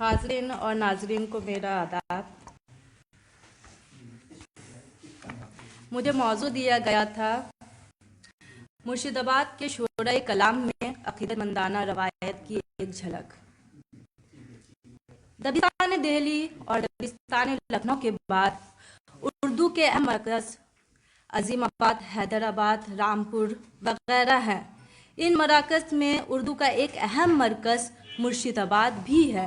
حاضرین اور ناظرین کو میرا آداب۔ مجھے موضوع دیا گیا تھا مرشد آباد کے شورائے کلام میں عقیدت مندانہ روایت کی ایک جھلک۔ دبستان دہلی اور دبستان لکھنؤ کے بعد اردو کے اہم مرکز عظیم آباد، حیدرآباد، رامپور وغیرہ ہیں۔ ان مراکز میں اردو کا ایک اہم مرکز مرشد آباد بھی ہے۔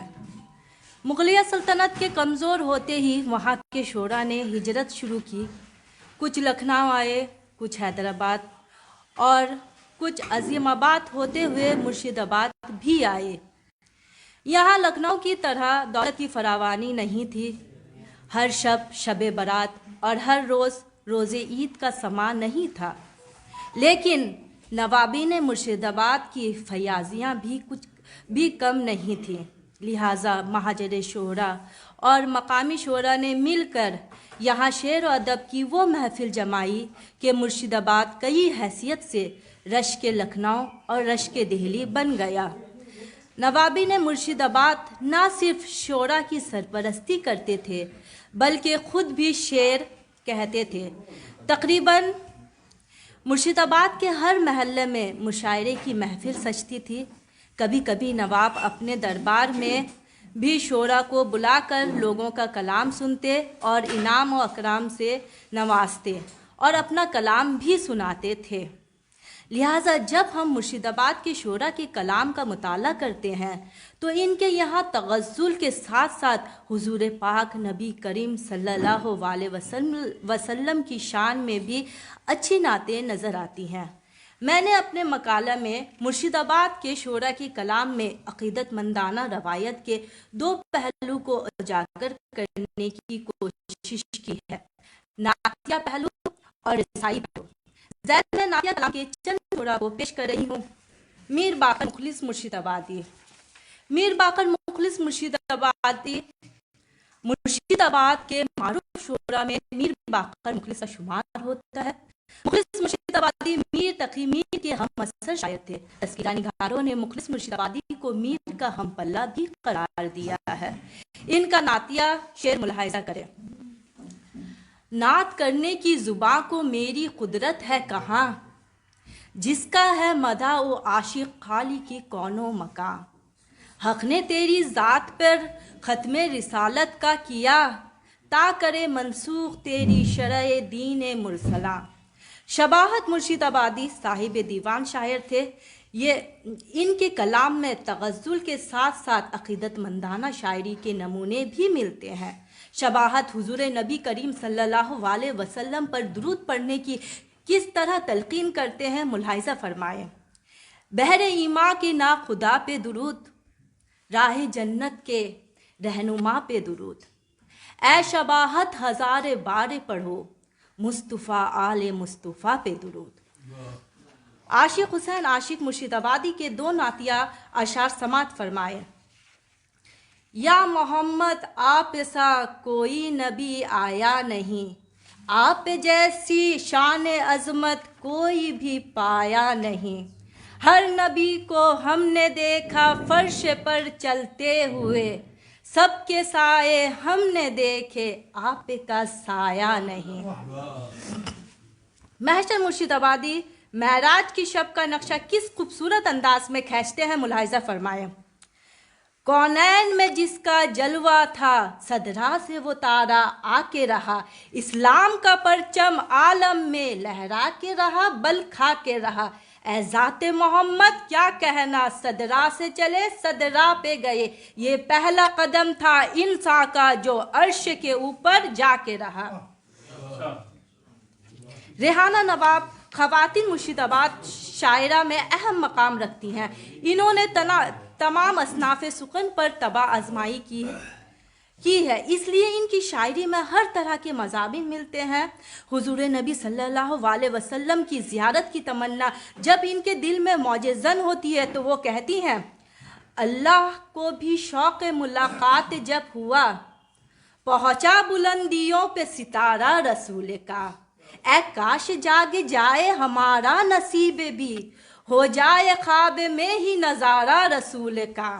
مغلیہ سلطنت کے کمزور ہوتے ہی وہاں کے شعراء نے ہجرت شروع کی۔ کچھ لکھنؤ آئے، کچھ حیدرآباد اور کچھ عظیم آباد ہوتے ہوئے مرشد آباد بھی آئے۔ یہاں لکھنؤ کی طرح دولت کی فراوانی نہیں تھی۔ ہر شب شب برات اور ہر روز روز عید کا سماں نہیں تھا، لیکن نوابین مرشد آباد کی فیاضیاں بھی کم نہیں تھیں۔ لہٰذا مہاجر شعراء اور مقامی شعراء نے مل کر یہاں شعر و ادب کی وہ محفل جمائی کہ مرشد آباد کئی حیثیت سے رشک لکھنؤ اور رشک دہلی بن گیا۔ نوابین مرشد آباد نہ صرف شعراء کی سرپرستی کرتے تھے بلکہ خود بھی شعر کہتے تھے۔ تقریباً مرشد آباد کے ہر محلے میں مشاعرے کی محفل سجتی تھی۔ کبھی کبھی نواب اپنے دربار میں بھی شعراء کو بلا کر لوگوں کا کلام سنتے اور انعام و اکرام سے نوازتے اور اپنا کلام بھی سناتے تھے۔ لہٰذا جب ہم مرشد آباد کے شعراء کے کلام کا مطالعہ کرتے ہیں تو ان کے یہاں تغزل کے ساتھ ساتھ حضور پاک نبی کریم صلی اللہ علیہ وسلم کی شان میں بھی اچھی نعتیں نظر آتی ہیں۔ میں نے اپنے مقالہ میں مرشد آباد کے شعراء کے کلام میں عقیدت مندانہ روایت کے دو پہلو کو اجاگر کرنے کی کوشش کی ہے، نعتیہ پہلو اور رسائی پہلو۔ ذیل میں نعتیہ کلام کے چند شعراء کو پیش کر رہی ہوں۔ میر باقر مخلص مرشد آبادی۔ میر باقر مخلص مرشد آبادی مرشد آباد کے معروف شعراء میں میر باقر مخلص کا شمار ہوتا ہے۔ مخلص مرشد آبادی میر تقی میر کے ہم اثر شاعر تھے۔ تذکیرہ نگاروں نے مخلص مرشد آبادی کو میر کا ہم پلہ بھی قرار دیا ہے۔ ان کا نعتیہ شعر ملاحظہ کریں۔ نعت کرنے کی زباں کو میری قدرت ہے کہاں، جس کا ہے مدح و عاشق خالی کی کون و مکاں۔ حق نے تیری ذات پر ختم رسالت کا کیا، تا کرے منسوخ تیری شرع دین مرسلاں۔ شباہت مرشد آبادی صاحب دیوان شاعر تھے۔ ان کے کلام میں تغزل کے ساتھ ساتھ عقیدت مندانہ شاعری کے نمونے بھی ملتے ہیں۔ شباہت حضور نبی کریم صلی اللہ علیہ وسلم پر درود پڑھنے کی کس طرح تلقین کرتے ہیں ملاحظہ فرمائیں۔ بحر ایماں کے نا خدا پہ درود، راہ جنت کے رہنما پہ درود، اے شباہت ہزار بار پڑھو، مصطفیٰ آل مصطفیٰ پہ درود۔ عاشق حسین عاشق مرشد آبادی کے دو نعتیہ اشعار سماعت فرمائے۔ یا محمد آپ سا کوئی نبی آیا نہیں، آپ جیسی شان عظمت کوئی بھی پایا نہیں۔ ہر نبی کو ہم نے دیکھا فرش پر چلتے ہوئے، سب کے سائے ہم نے دیکھے آپ کا سایہ نہیں۔ محشر مرشد آبادی معراج کی شب کا نقشہ کس خوبصورت انداز میں کھینچتے ہیں ملاحظہ فرمائیں۔ کونین میں جس کا جلوہ تھا، صد راہ سے وہ تارا آ کے رہا، اسلام کا پرچم عالم میں لہرا کے رہا بل کھا کے رہا۔ اے ذات محمد کیا کہنا، صد راہ سے چلے صد راہ پہ گئے، یہ پہلا قدم تھا انسان کا جو عرش کے اوپر جا کے رہا۔ ریحانہ نواب خواتین مرشد آباد شاعرہ میں اہم مقام رکھتی ہیں۔ انہوں نے تمام اصناف سخن پر طبع آزمائی کی ہے، اس لیے ان کی شاعری میں ہر طرح کے مضامین ملتے ہیں۔ حضور نبی صلی اللہ علیہ وسلم کی زیارت کی تمنا جب ان کے دل میں موج زن ہوتی ہے تو وہ کہتی ہیں، اللہ کو بھی شوق ملاقات جب ہوا، پہنچا بلندیوں پہ ستارہ رسول کا۔ اے کاش جاگ جائے ہمارا نصیب بھی، ہو جائے خواب میں ہی نظارہ رسول کا۔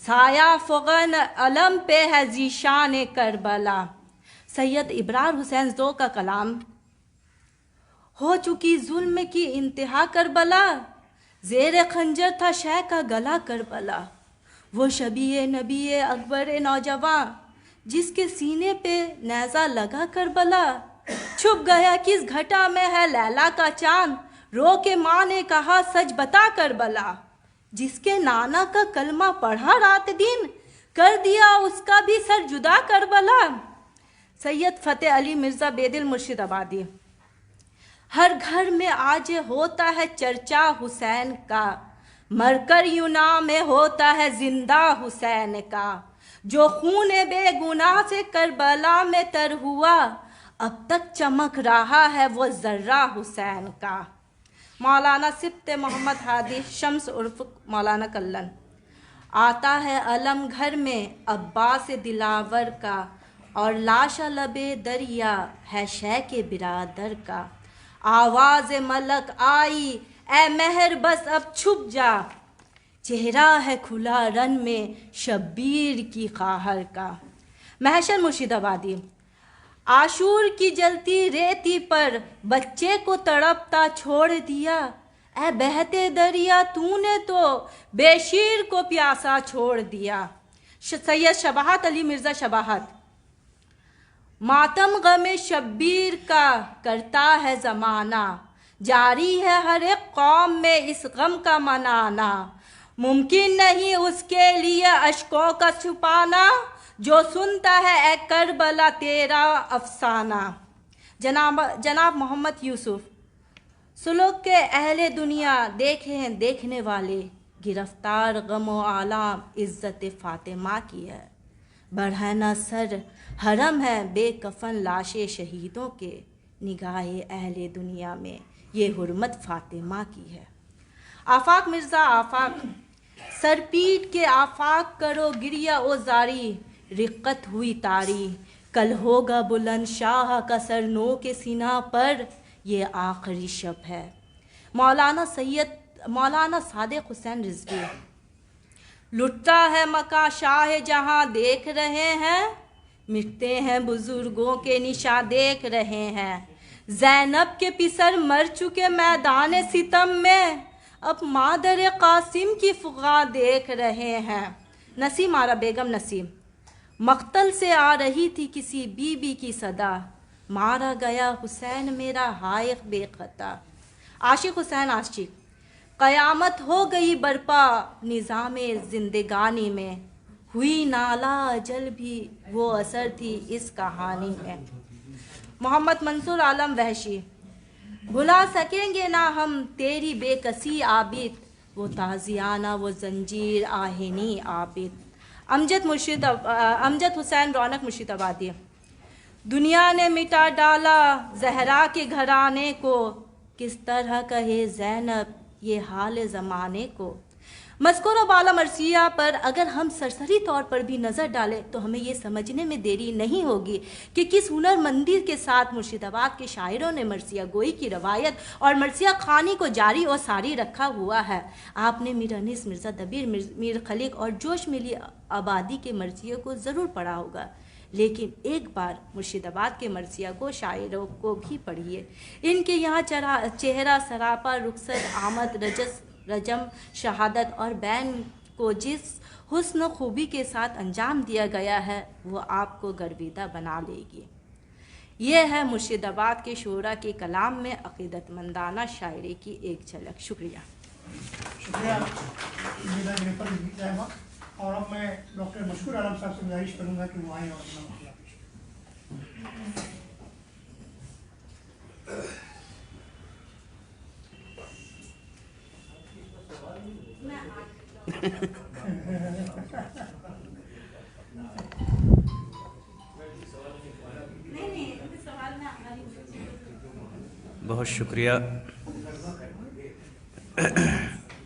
سایہ فغن علم پہ ہے ذیشان کربلا. سید ابرار حسین ذو کا کلام. ہو چکی ظلم کی انتہا کربلا، زیر خنجر تھا شہ کا گلا کربلا. وہ شبیہ نبی اکبر نوجواں جس کے سینے پہ نیزہ لگا کربلا. چھپ گیا کس گھٹا میں ہے لیلا کا چاند، رو کے ماں نے کہا سچ بتا کربلا. جس کے نانا کا کلمہ پڑھا رات دن، کر دیا اس کا بھی سر جدا کربلا. سید فتح علی مرزا بیدل مرشد آبادی. ہر گھر میں آج ہوتا ہے چرچا حسین کا، مر کر یوں نام ہوتا ہے زندہ حسین کا. جو خون بے گناہ سے کربلا میں تر ہوا، اب تک چمک رہا ہے وہ ذرہ حسین کا. مولانا سبط محمد ہادی شمس عرف مولانا کلن. آتا ہے علم گھر میں عباس دلاور کا، اور لاشا لبے دریا ہے شیخ برادر کا. آواز ملک آئی اے مہر بس اب چھپ جا، چہرہ ہے کھلا رن میں شبیر کی خواہر کا. محشر مرشد آبادی. عاشور کی جلتی ریتی پر بچے کو تڑپتا چھوڑ دیا، اے بہتے دریا تو نے تو بے شیر کو پیاسا چھوڑ دیا. سید شباہت علی مرزا شباہت. ماتم غم شبیر کا کرتا ہے زمانہ، جاری ہے ہر ایک قوم میں اس غم کا منانا. ممکن نہیں اس کے لیے اشکوں کا چھپانا، جو سنتا ہے اے کربلا تیرا افسانہ. جناب محمد یوسف. سلوک کے اہل دنیا دیکھیں دیکھنے والے، گرفتار غم و آلام عزت فاطمہ کی ہے. بڑھانا سر حرم ہے بے کفن لاشیں شہیدوں کے، نگاہ اہل دنیا میں یہ حرمت فاطمہ کی ہے. آفاق مرزا آفاق. سر پیٹ کے آفاق کرو گریہ او زاری، رقت ہوئی تاری. کل ہوگا بلند شاہ کا سر نو کے سینہ پر، یہ آخری شب ہے. مولانا صادق حسین رضوی. لٹتا ہے مکہ شاہ جہاں دیکھ رہے ہیں، مٹتے ہیں بزرگوں کے نشاں دیکھ رہے ہیں. زینب کے پسر مر چکے میدان ستم میں، اب مادر قاسم کی فغاں دیکھ رہے ہیں. نسیم آرا بیگم نسیم. مقتل سے آ رہی تھی کسی بی بی کی صدا، مارا گیا حسین میرا حائق بے خطا. عاشق حسین عاشق. قیامت ہو گئی برپا نظام زندگانی میں، ہوئی نالا اجل بھی وہ اثر تھی اس کہانی میں. محمد منصور عالم وحشی. بھلا سکیں گے نہ ہم تیری بے کسی عابد، وہ تازیانہ وہ زنجیر آہنی عابد. امجد حسین رونق مرشد آبادی. دنیا نے مٹا ڈالا زہرا کے گھرانے کو، کس طرح کہے زینب یہ حال زمانے کو. مذکورہ بالا مرثیہ پر اگر ہم سرسری طور پر بھی نظر ڈالیں تو ہمیں یہ سمجھنے میں دیری نہیں ہوگی کہ کس ہنر مندی کے ساتھ مرشد آباد کے شاعروں نے مرثیہ گوئی کی روایت اور مرثیہ خوانی کو جاری اور ساری رکھا ہوا ہے. آپ نے میر انیس مرزا دبیر، میر خلیق اور جوش ملی آبادی کے مرثیے کو ضرور پڑھا ہوگا، لیکن ایک بار مرشد آباد کے مرثیہ گو شاعروں کو بھی پڑھیے. ان کے یہاں چہرہ سراپا رخصت آمد رجم شہادت اور بین کو جس حسن و خوبی کے ساتھ انجام دیا گیا ہے وہ آپ کو گرویدہ بنا لے گی. یہ ہے مرشد آباد کے شعراء کے کلام میں عقیدت مندانہ شاعری کی ایک جھلک. شکریہ. اور اب میں ڈاکٹر مشکور عالم صاحب سے گزارش کروں گا کہ وہ آئیں اور اپنا مسئلہ بہت شکریہ.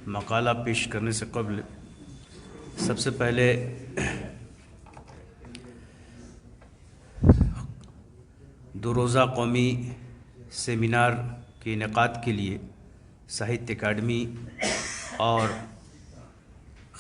مقالہ پیش کرنے سے قبل سب سے پہلے دو روزہ قومی سیمینار کے انعقاد کے لیے ساہتیہ اکیڈمی اور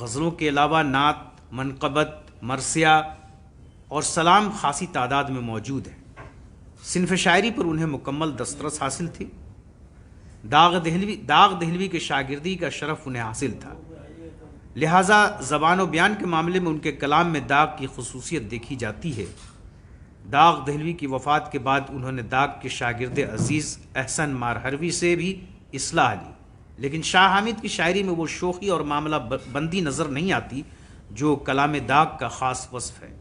غزلوں کے علاوہ نعت، منقبت، مرثیہ اور سلام خاصی تعداد میں موجود ہے۔ صنف شاعری پر انہیں مکمل دسترس حاصل تھی۔ داغ دہلوی کے شاگردی کا شرف انہیں حاصل تھا، لہٰذا زبان و بیان کے معاملے میں ان کے کلام میں داغ کی خصوصیت دیکھی جاتی ہے۔ داغ دہلوی کی وفات کے بعد انہوں نے داغ کے شاگرد عزیز احسن مارہروی سے بھی اصلاح لی، لیکن شاہ حامد کی شاعری میں وہ شوخی اور معاملہ بندی نظر نہیں آتی جو کلام داغ کا خاص وصف ہے۔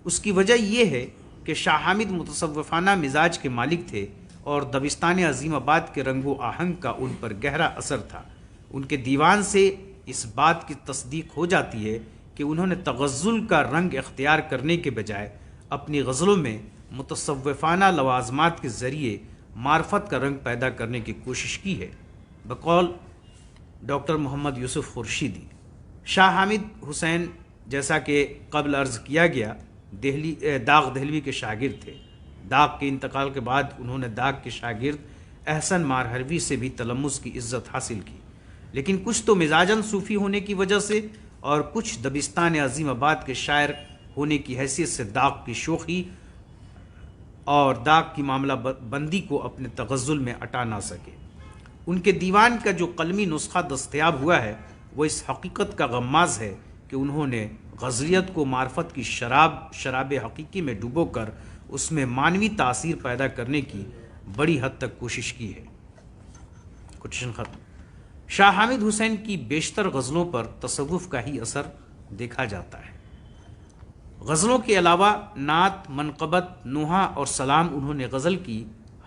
اس کی وجہ یہ ہے کہ شاہ حامد متصوفانہ مزاج کے مالک تھے اور دبستان عظیم آباد کے رنگ و آہنگ کا ان پر گہرا اثر تھا۔ ان کے دیوان سے اس بات کی تصدیق ہو جاتی ہے کہ انہوں نے تغزل کا رنگ اختیار کرنے کے بجائے اپنی غزلوں میں متصوفانہ لوازمات کے ذریعے معرفت کا رنگ پیدا کرنے کی کوشش کی ہے۔ بقول ڈاکٹر محمد یوسف خورشیدی، شاہ حامد حسین جیسا کہ قبل عرض کیا گیا داغ دہلوی کے شاگرد تھے۔ داغ کے انتقال کے بعد انہوں نے داغ کے شاگرد احسن مارہروی سے بھی تلمذ کی عزت حاصل کی، لیکن کچھ تو مزاجاً صوفی ہونے کی وجہ سے اور کچھ دبستان عظیم آباد کے شاعر ہونے کی حیثیت سے داغ کی شوخی اور داغ کی معاملہ بندی کو اپنے تغزل میں اٹا نہ سکے۔ ان کے دیوان کا جو قلمی نسخہ دستیاب ہوا ہے وہ اس حقیقت کا غماز ہے کہ انہوں نے غزلیت کو معرفت کی شراب حقیقی میں ڈوبو کر اس میں معنوی تاثیر پیدا کرنے کی بڑی حد تک کوشش کی ہے۔ کوٹیشن ختم۔ شاہ حامد حسین کی بیشتر غزلوں پر تصوف کا ہی اثر دیکھا جاتا ہے۔ غزلوں کے علاوہ نعت، منقبت، نوحہ اور سلام انہوں نے غزل کی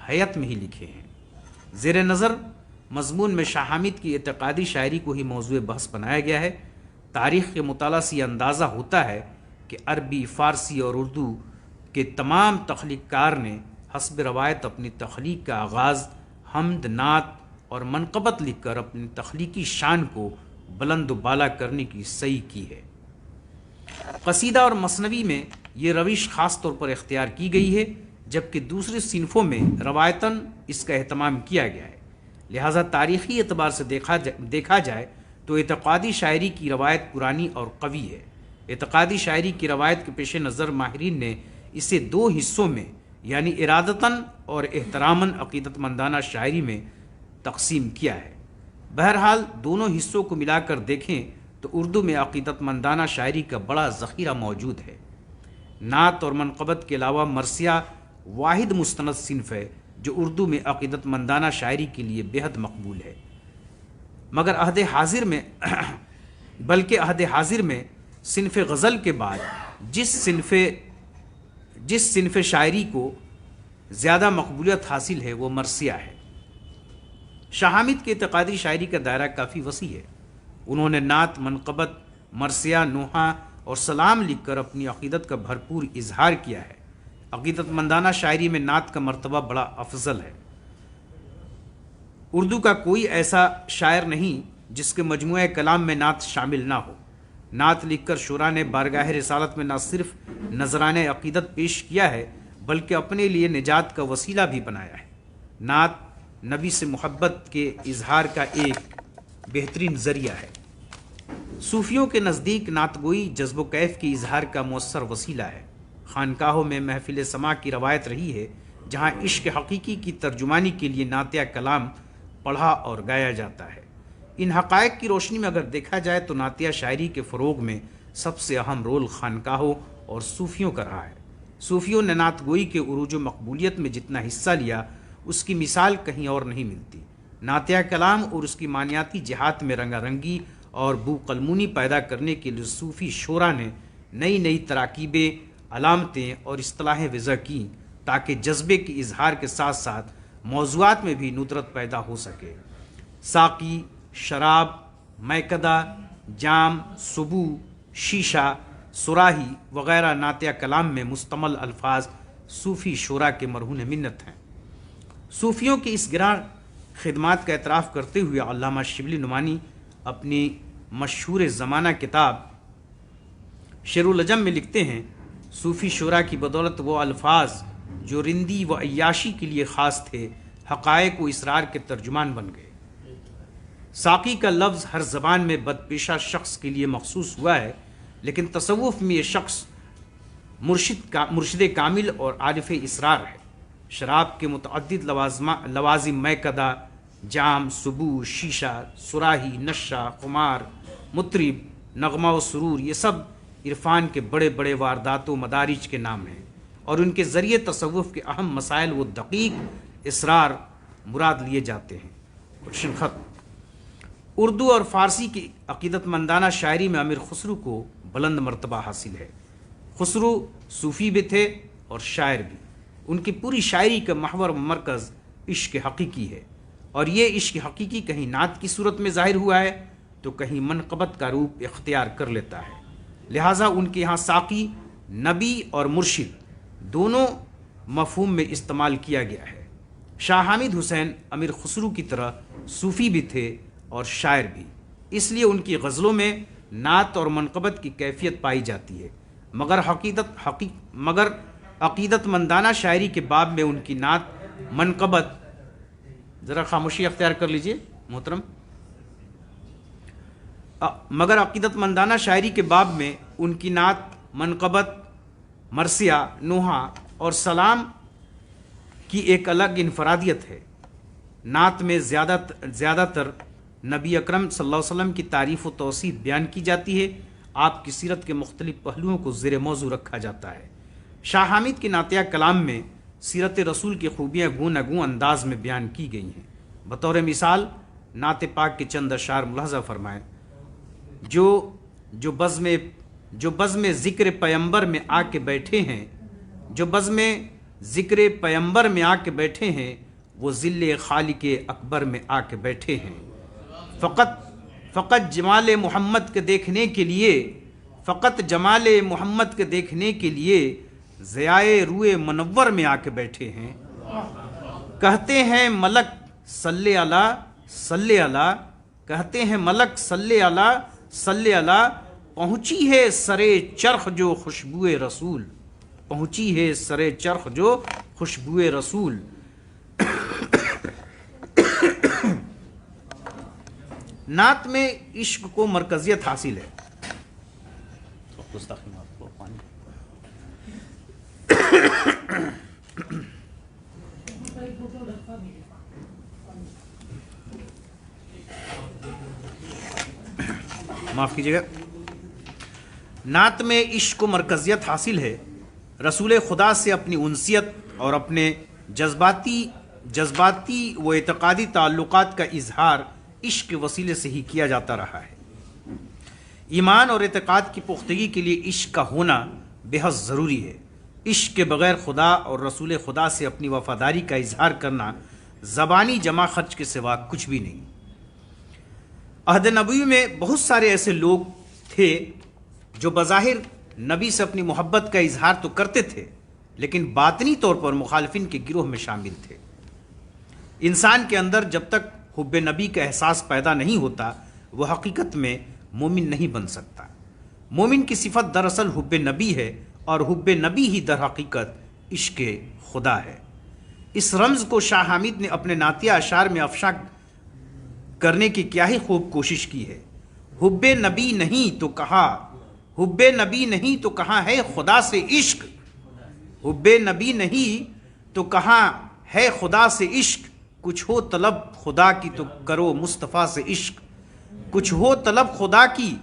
حیت میں ہی لکھے ہیں۔ زیر نظر مضمون میں شاہ حامد کی اعتقادی شاعری کو ہی موضوع بحث بنایا گیا ہے۔ تاریخ کے مطالعہ سے یہ اندازہ ہوتا ہے کہ عربی، فارسی اور اردو کے تمام تخلیق کار نے حسب روایت اپنی تخلیق کا آغاز حمد، نعت اور منقبت لکھ کر اپنی تخلیقی شان کو بلند و بالا کرنے کی سعی کی ہے۔ قصیدہ اور مثنوی میں یہ روش خاص طور پر اختیار کی گئی ہے، جبکہ دوسرے صنفوں میں روایتاً اس کا اہتمام کیا گیا ہے۔ لہٰذا تاریخی اعتبار سے دیکھا جائے تو اعتقادی شاعری کی روایت پرانی اور قوی ہے۔ اعتقادی شاعری کی روایت کے پیش نظر ماہرین نے اسے دو حصوں میں یعنی ارادتاً اور احتراماً عقیدت مندانہ شاعری میں تقسیم کیا ہے۔ بہرحال دونوں حصوں کو ملا کر دیکھیں تو اردو میں عقیدت مندانہ شاعری کا بڑا ذخیرہ موجود ہے۔ نعت اور منقبت کے علاوہ مرثیہ واحد مستند صنف ہے جو اردو میں عقیدت مندانہ شاعری کے لیے بےحد مقبول ہے، مگر عہد حاضر میں صنف غزل کے بعد جس صنف شاعری کو زیادہ مقبولیت حاصل ہے وہ مرثیہ ہے۔ شاہ حامد کی اعتقادی شاعری کا دائرہ کافی وسیع ہے۔ انہوں نے نعت، منقبت، مرثیہ، نوحہ اور سلام لکھ کر اپنی عقیدت کا بھرپور اظہار کیا ہے۔ عقیدت مندانہ شاعری میں نعت کا مرتبہ بڑا افضل ہے۔ اردو کا کوئی ایسا شاعر نہیں جس کے مجموعہ کلام میں نعت شامل نہ ہو۔ نعت لکھ کر شعراء نے بارگاہ رسالت میں نہ صرف نذرانہ عقیدت پیش کیا ہے بلکہ اپنے لیے نجات کا وسیلہ بھی بنایا ہے۔ نعت نبی سے محبت کے اظہار کا ایک بہترین ذریعہ ہے۔ صوفیوں کے نزدیک نعت گوئی جذب و کیف کے اظہار کا مؤثر وسیلہ ہے۔ خانقاہوں میں محفل سماع کی روایت رہی ہے جہاں عشق حقیقی کی ترجمانی کے لیے نعتیہ کلام پڑھا اور گایا جاتا ہے۔ ان حقائق کی روشنی میں اگر دیکھا جائے تو نعتیہ شاعری کے فروغ میں سب سے اہم رول خانقاہوں اور صوفیوں کا رہا ہے۔ صوفیوں نے نعت گوئی کے عروج و مقبولیت میں جتنا حصہ لیا اس کی مثال کہیں اور نہیں ملتی۔ نعتیہ کلام اور اس کی معنیاتی جہات میں رنگا رنگی اور بو قلمونی پیدا کرنے کے لیے صوفی شعراء نے نئی نئی تراکیبیں، علامتیں اور اصطلاحیں وضع کیں تاکہ جذبے کے اظہار کے ساتھ ساتھ موضوعات میں بھی ندرت پیدا ہو سکے۔ ساقی، شراب، میکدہ، جام، سبو، شیشہ، صراحی وغیرہ نعتیہ کلام میں مستعمل الفاظ صوفی شعراء کے مرہون منت ہیں۔ صوفیوں کی اس گراں خدمات کا اعتراف کرتے ہوئے علامہ شبلی نعمانی اپنی مشہور زمانہ کتاب شعر العجم میں لکھتے ہیں، صوفی شعراء کی بدولت وہ الفاظ جو رندی و عیاشی کے لیے خاص تھے حقائق و اسرار کے ترجمان بن گئے۔ ساقی کا لفظ ہر زبان میں بدپیشہ شخص کے لیے مخصوص ہوا ہے، لیکن تصوف میں یہ شخص مرشد کامل اور عارف اسرار ہے۔ شراب کے متعدد لوازم میکدہ، جام، سبو، شیشہ، صراحی، نشہ، خمار، مطرب، نغمہ و سرور، یہ سب عرفان کے بڑے بڑے واردات و مدارج کے نام ہیں، اور ان کے ذریعے تصوف کے اہم مسائل و دقیق اسرار مراد لیے جاتے ہیں۔ کوشچن خط: اردو اور فارسی کی عقیدت مندانہ شاعری میں امیر خسرو کو بلند مرتبہ حاصل ہے۔ خسرو صوفی بھی تھے اور شاعر بھی۔ ان کی پوری شاعری کا محور و مرکز عشق حقیقی ہے، اور یہ عشق حقیقی کہیں نعت کی صورت میں ظاہر ہوا ہے تو کہیں منقبت کا روپ اختیار کر لیتا ہے۔ لہٰذا ان کے یہاں ساقی، نبی اور مرشد دونوں مفہوم میں استعمال کیا گیا ہے۔ شاہ حامد حسین امیر خسرو کی طرح صوفی بھی تھے اور شاعر بھی، اس لیے ان کی غزلوں میں نعت اور منقبت کی کیفیت پائی جاتی ہے، مگر عقیدت مندانہ شاعری کے باب میں ان کی نعت منقبت، ذرا خاموشی اختیار کر لیجئے محترم، مگر عقیدت مندانہ شاعری کے باب میں ان کی نعت منقبت، مرثیہ، نوحہ اور سلام کی ایک الگ انفرادیت ہے۔ نعت میں زیادہ تر نبی اکرم صلی اللہ علیہ وسلم کی تعریف و توصیف بیان کی جاتی ہے، آپ کی سیرت کے مختلف پہلوؤں کو زیر موضوع رکھا جاتا ہے۔ شاہ حامد کی نعتیہ کلام میں سیرت رسول کی خوبیاں گوں نگوں انداز میں بیان کی گئی ہیں۔ بطور مثال نعت پاک کے چند اشعار ملاحظہ فرمائیں: جو بزم ذکر پیمبر میں آ کے بیٹھے ہیں، جو بزم ذکر پیمبر میں آ کے بیٹھے ہیں، وہ ذل خالق اکبر میں آ کے بیٹھے ہیں۔ فقط جمال محمد کے دیکھنے کے لیے ضیائے روئے منور میں آ کے بیٹھے ہیں۔ کہتے ہیں ملک صلی اللہ صلی اللہ، کہتے ہیں ملک صلی اللہ صلی اللہ، پہنچی ہے سرے چرخ جو خوشبوئے رسول، پہنچی ہے سرے چرخ جو خوشبوئے رسول۔ نعت میں عشق کو مرکزیت حاصل ہے۔ معاف کیجیے گا، نعت میں عشق کو مرکزیت حاصل ہے۔ رسول خدا سے اپنی انسیت اور اپنے جذباتی و اعتقادی تعلقات کا اظہار عشق کے وسیلے سے ہی کیا جاتا رہا ہے۔ ایمان اور اعتقاد کی پختگی کے لیے عشق کا ہونا بے حد ضروری ہے۔ عشق کے بغیر خدا اور رسول خدا سے اپنی وفاداری کا اظہار کرنا زبانی جمع خرچ کے سوا کچھ بھی نہیں۔ عہد نبوی میں بہت سارے ایسے لوگ تھے جو بظاہر نبی سے اپنی محبت کا اظہار تو کرتے تھے، لیکن باطنی طور پر مخالفین کے گروہ میں شامل تھے۔ انسان کے اندر جب تک حب نبی کا احساس پیدا نہیں ہوتا، وہ حقیقت میں مومن نہیں بن سکتا۔ مومن کی صفت دراصل حب نبی ہے، اور حب نبی ہی در حقیقت عشق خدا ہے۔ اس رمز کو شاہ حامد نے اپنے نعتیہ اشعار میں افشاں کرنے کی کیا ہی خوب کوشش کی ہے۔ حب نبی نہیں تو کہا، حب نبی نہیں تو کہاں ہے خدا سے عشق، حب نبی نہیں تو کہاں ہے خدا سے عشق، کچھ ہو طلب خدا کی تو کرو مصطفیٰ سے عشق، کچھ ہو طلب خدا کی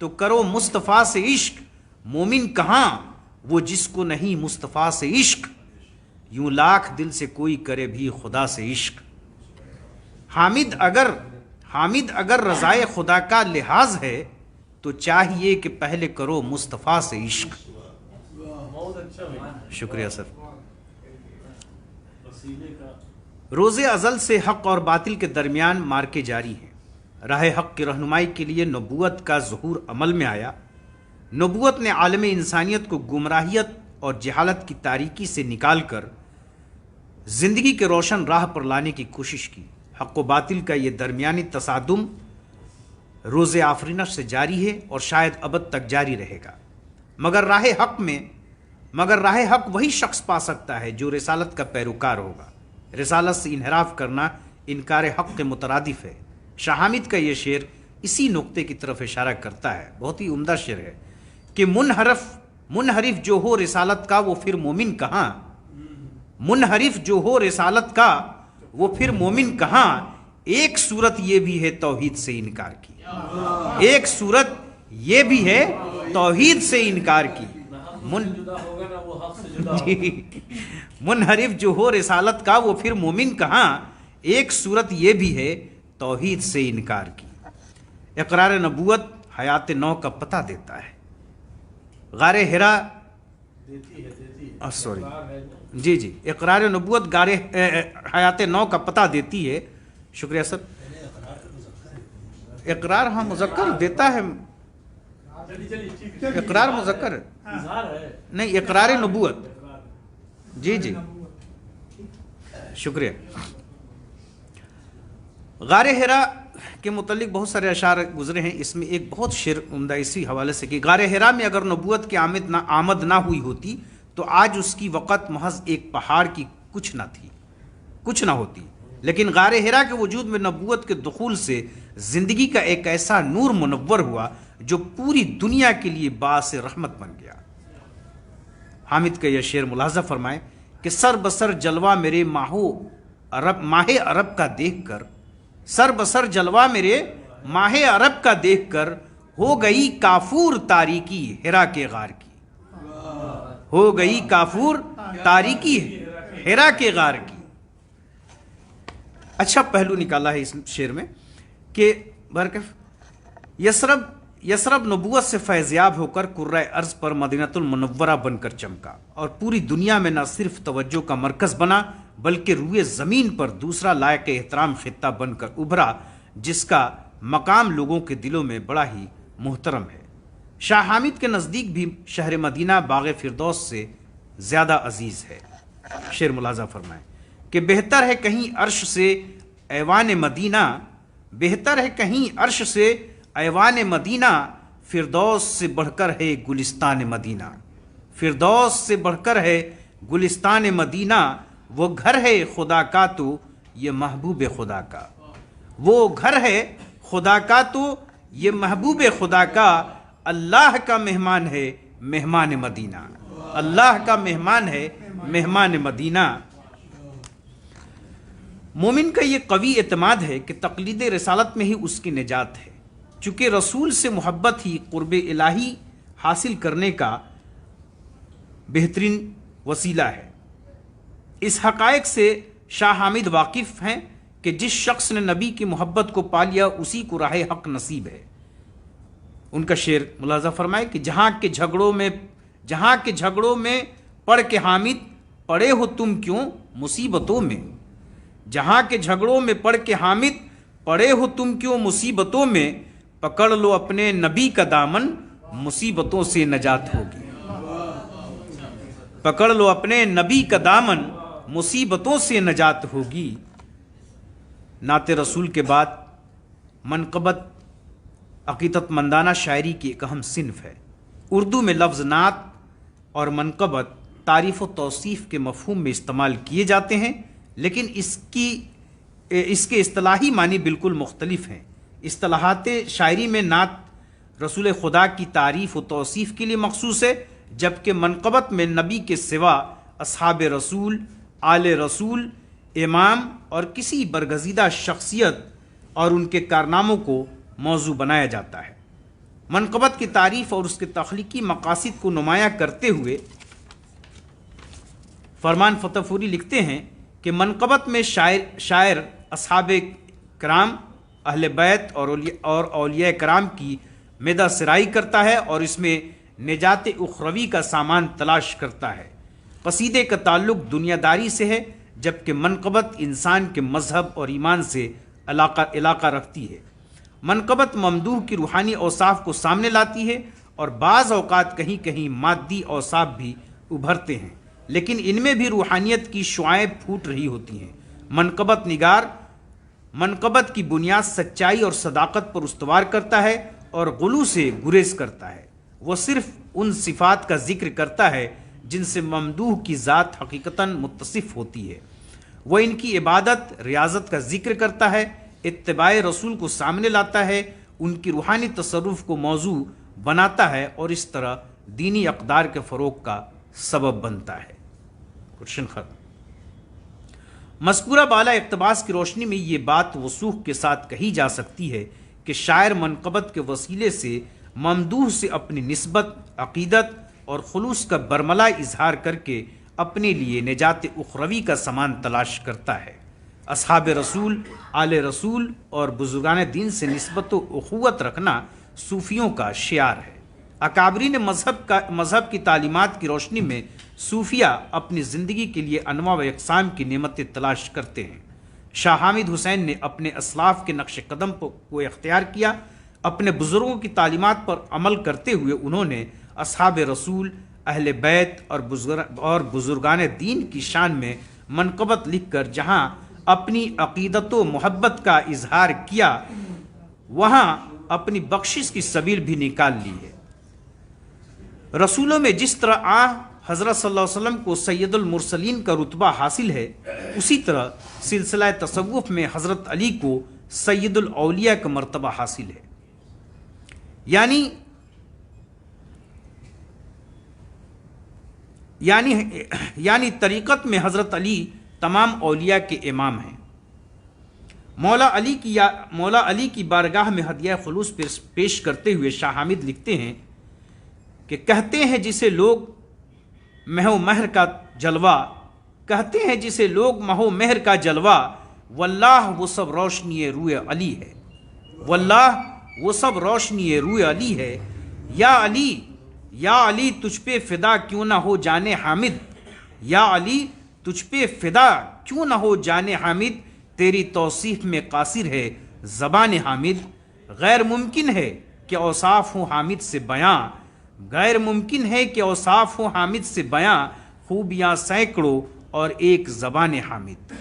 تو کرو مصطفیٰ سے عشق، مومن کہاں وہ جس کو نہیں مصطفیٰ سے عشق، یوں لاکھ دل سے کوئی کرے بھی خدا سے عشق۔ حامد اگر رضائے خدا کا لحاظ ہے تو چاہیے کہ پہلے کرو مصطفیٰ سے عشق۔ شکریہ سر۔ روز ازل سے حق اور باطل کے درمیان مارکے جاری ہیں۔ راہ حق کی رہنمائی کے لیے نبوت کا ظہور عمل میں آیا۔ نبوت نے عالم انسانیت کو گمراہیت اور جہالت کی تاریکی سے نکال کر زندگی کے روشن راہ پر لانے کی کوشش کی۔ حق و باطل کا یہ درمیانی تصادم روز آفرینش سے جاری ہے اور شاید ابد تک جاری رہے گا، مگر راہ حق وہی شخص پا سکتا ہے جو رسالت کا پیروکار ہوگا۔ رسالت سے انحراف کرنا انکار حق کے مترادف ہے۔ شاہ حامد کا یہ شعر اسی نقطے کی طرف اشارہ کرتا ہے، بہت ہی عمدہ شعر ہے کہ منحرف جو ہو رسالت کا وہ پھر مومن کہاں، منحرف جو ہو رسالت کا وہ پھر مومن کہاں، ایک صورت یہ بھی ہے توحید سے انکار کی، ایک صورت یہ بھی ہے توحید سے انکار کی۔ منحرف جو ہو رسالت کا وہ پھر مومن کہاں، ایک صورت یہ بھی ہے توحید سے انکار کی۔ اقرار نبوت حیات نو کا پتہ دیتا ہے۔ غار حرا جی اقرار نبوت حیات نو کا پتہ دیتی ہے۔ شکریہ سر۔ اقرار ہاں مذکر دیتا ہے، اقرار مذکر نہیں، اقرار نبوت جی شکریہ۔ غار حرا کے متعلق بہت سارے اشعار گزرے ہیں، اس میں ایک بہت شعر عمدہ اسی حوالے سے کہ غار حرا میں اگر نبوت کی آمد نہ ہوئی ہوتی تو آج اس کی وقت محض ایک پہاڑ کی کچھ نہ ہوتی، لیکن غار حرا کے وجود میں نبوت کے دخول سے زندگی کا ایک ایسا نور منور ہوا جو پوری دنیا کے لیے باعث رحمت بن گیا۔ حامد کا یہ شعر ملاحظہ فرمائیں کہ سر بسر جلوہ میرے ماہ عرب کا دیکھ کر، سر بسر جلوہ میرے ماہ عرب کا دیکھ کر ہو گئی کافور تاریکی حرا کے غار کی، ہو گئی کافور تاریکی حرا کے غار کی۔ اچھا پہلو نکالا ہے اس شعر میں کہ برکف یثرب نبوت سے فیضیاب ہو کر کرۂ ارض پر مدینہ المنورہ بن کر چمکا اور پوری دنیا میں نہ صرف توجہ کا مرکز بنا بلکہ روئے زمین پر دوسرا لائق احترام خطہ بن کر ابھرا، جس کا مقام لوگوں کے دلوں میں بڑا ہی محترم ہے۔ شاہ حامد کے نزدیک بھی شہر مدینہ باغ فردوس سے زیادہ عزیز ہے۔ شعر ملاحظہ فرمائیں کہ بہتر ہے کہیں عرش سے ایوان مدینہ، بہتر ہے کہیں عرش سے ایوان مدینہ، فردوس سے بڑھ کر ہے گلستان مدینہ، فردوس سے بڑھ کر ہے گلستان مدینہ، وہ گھر ہے خدا کا تو یہ محبوب خدا کا، وہ گھر ہے خدا کا تو یہ محبوب خدا کا، اللہ کا مہمان ہے مہمان مدینہ، اللہ کا مہمان ہے مہمان مدینہ۔ مومن کا یہ قوی اعتماد ہے کہ تقلید رسالت میں ہی اس کی نجات ہے، چونکہ رسول سے محبت ہی قرب الہی حاصل کرنے کا بہترین وسیلہ ہے۔ اس حقائق سے شاہ حامد واقف ہیں کہ جس شخص نے نبی کی محبت کو پا لیا اسی کو راہ حق نصیب ہے۔ ان کا شعر ملاحظہ فرمائے کہ جہاں کے جھگڑوں میں پڑھ کے حامد پڑے ہو تم کیوں مصیبتوں میں، جہاں کے جھگڑوں میں پڑھ کے حامد پڑے ہو تم کیوں مصیبتوں میں، پکڑ لو اپنے نبی کا دامن مصیبتوں سے نجات ہوگی، پکڑ لو اپنے نبی کا دامن مصیبتوں سے نجات ہوگی۔ نعت رسول کے بعد منقبت عقیدت مندانہ شاعری کی ایک اہم صنف ہے۔ اردو میں لفظ نعت اور منقبت تعریف و توصیف کے مفہوم میں استعمال کیے جاتے ہیں، لیکن اس کے اصطلاحی معنی بالکل مختلف ہیں۔ اصطلاحات شاعری میں نعت رسول خدا کی تعریف و توصیف کے لیے مخصوص ہے، جبکہ منقبت میں نبی کے سوا اصحاب رسول، آل رسول، امام اور کسی برگزیدہ شخصیت اور ان کے کارناموں کو موضوع بنایا جاتا ہے۔ منقبت کی تعریف اور اس کے تخلیقی مقاصد کو نمایاں کرتے ہوئے فرمان فتح پوری لکھتے ہیں کہ منقبت میں شاعر اصحاب کرام، اہل بیت اور اولیاء کرام کی میدہ سرائی کرتا ہے اور اس میں نجات اخروی کا سامان تلاش کرتا ہے۔ قصیدے کا تعلق دنیا داری سے ہے، جبکہ منقبت انسان کے مذہب اور ایمان سے علاقہ رکھتی ہے۔ منقبت ممدوح کی روحانی اوصاف کو سامنے لاتی ہے اور بعض اوقات کہیں کہیں مادی اوصاف بھی ابھرتے ہیں، لیکن ان میں بھی روحانیت کی شعائیں پھوٹ رہی ہوتی ہیں۔ منقبت نگار منقبت کی بنیاد سچائی اور صداقت پر استوار کرتا ہے اور غلو سے گریز کرتا ہے۔ وہ صرف ان صفات کا ذکر کرتا ہے جن سے ممدوح کی ذات حقیقتاً متصف ہوتی ہے۔ وہ ان کی عبادت ریاضت کا ذکر کرتا ہے، اتباع رسول کو سامنے لاتا ہے، ان کی روحانی تصرف کو موضوع بناتا ہے اور اس طرح دینی اقدار کے فروغ کا سبب بنتا ہے۔ کوشچن ختم۔ مذکورہ بالا اقتباس کی روشنی میں یہ بات وثوق کے ساتھ کہی جا سکتی ہے کہ شاعر منقبت کے وسیلے سے ممدوح سے اپنی نسبت، عقیدت اور خلوص کا برملا اظہار کر کے اپنے لیے نجات اخروی کا سامان تلاش کرتا ہے۔ اصحاب رسول، آل رسول اور بزرگان دین سے نسبت و اخوت رکھنا صوفیوں کا شعار ہے۔ اکابرین مذہب کی تعلیمات کی روشنی میں صوفیہ اپنی زندگی کے لیے انواع و اقسام کی نعمتیں تلاش کرتے ہیں۔ شاہ حامد حسین نے اپنے اسلاف کے نقش قدم کو اختیار کیا۔ اپنے بزرگوں کی تعلیمات پر عمل کرتے ہوئے انہوں نے اصحاب رسول، اہل بیت اور بزرگان دین کی شان میں منقبت لکھ کر جہاں اپنی عقیدت و محبت کا اظہار کیا، وہاں اپنی بخشش کی سبیل بھی نکال لی ہے۔ رسولوں میں جس طرح حضرت صلی اللہ علیہ وسلم کو سید المرسلین کا رتبہ حاصل ہے، اسی طرح سلسلہ تصوف میں حضرت علی کو سید الاولیاء کا مرتبہ حاصل ہے۔ یعنی طریقت میں حضرت علی تمام اولیاء کے امام ہیں۔ مولا علی کی بارگاہ میں ہدیہ خلوص پیش کرتے ہوئے شاہ حامد لکھتے ہیں کہ کہتے ہیں جسے لوگ مہو مہر کا جلوہ، واللہ وہ سب روشنی روئے علی ہے، واللہ وہ سب روشنی روئے علی ہے۔ یا علی تجھ پہ فدا کیوں نہ ہو جانے حامد، یا علی تجھ پہ فدا کیوں نہ ہو جانے حامد، تیری توصیف میں قاصر ہے زبان حامد۔ غیر ممکن ہے کہ اوصاف ہوں حامد سے بیاں، غیر ممکن ہے کہ اوصاف ہوں حامد سے بیاں، خوبیاں سینکڑوں اور ایک زبان حامد۔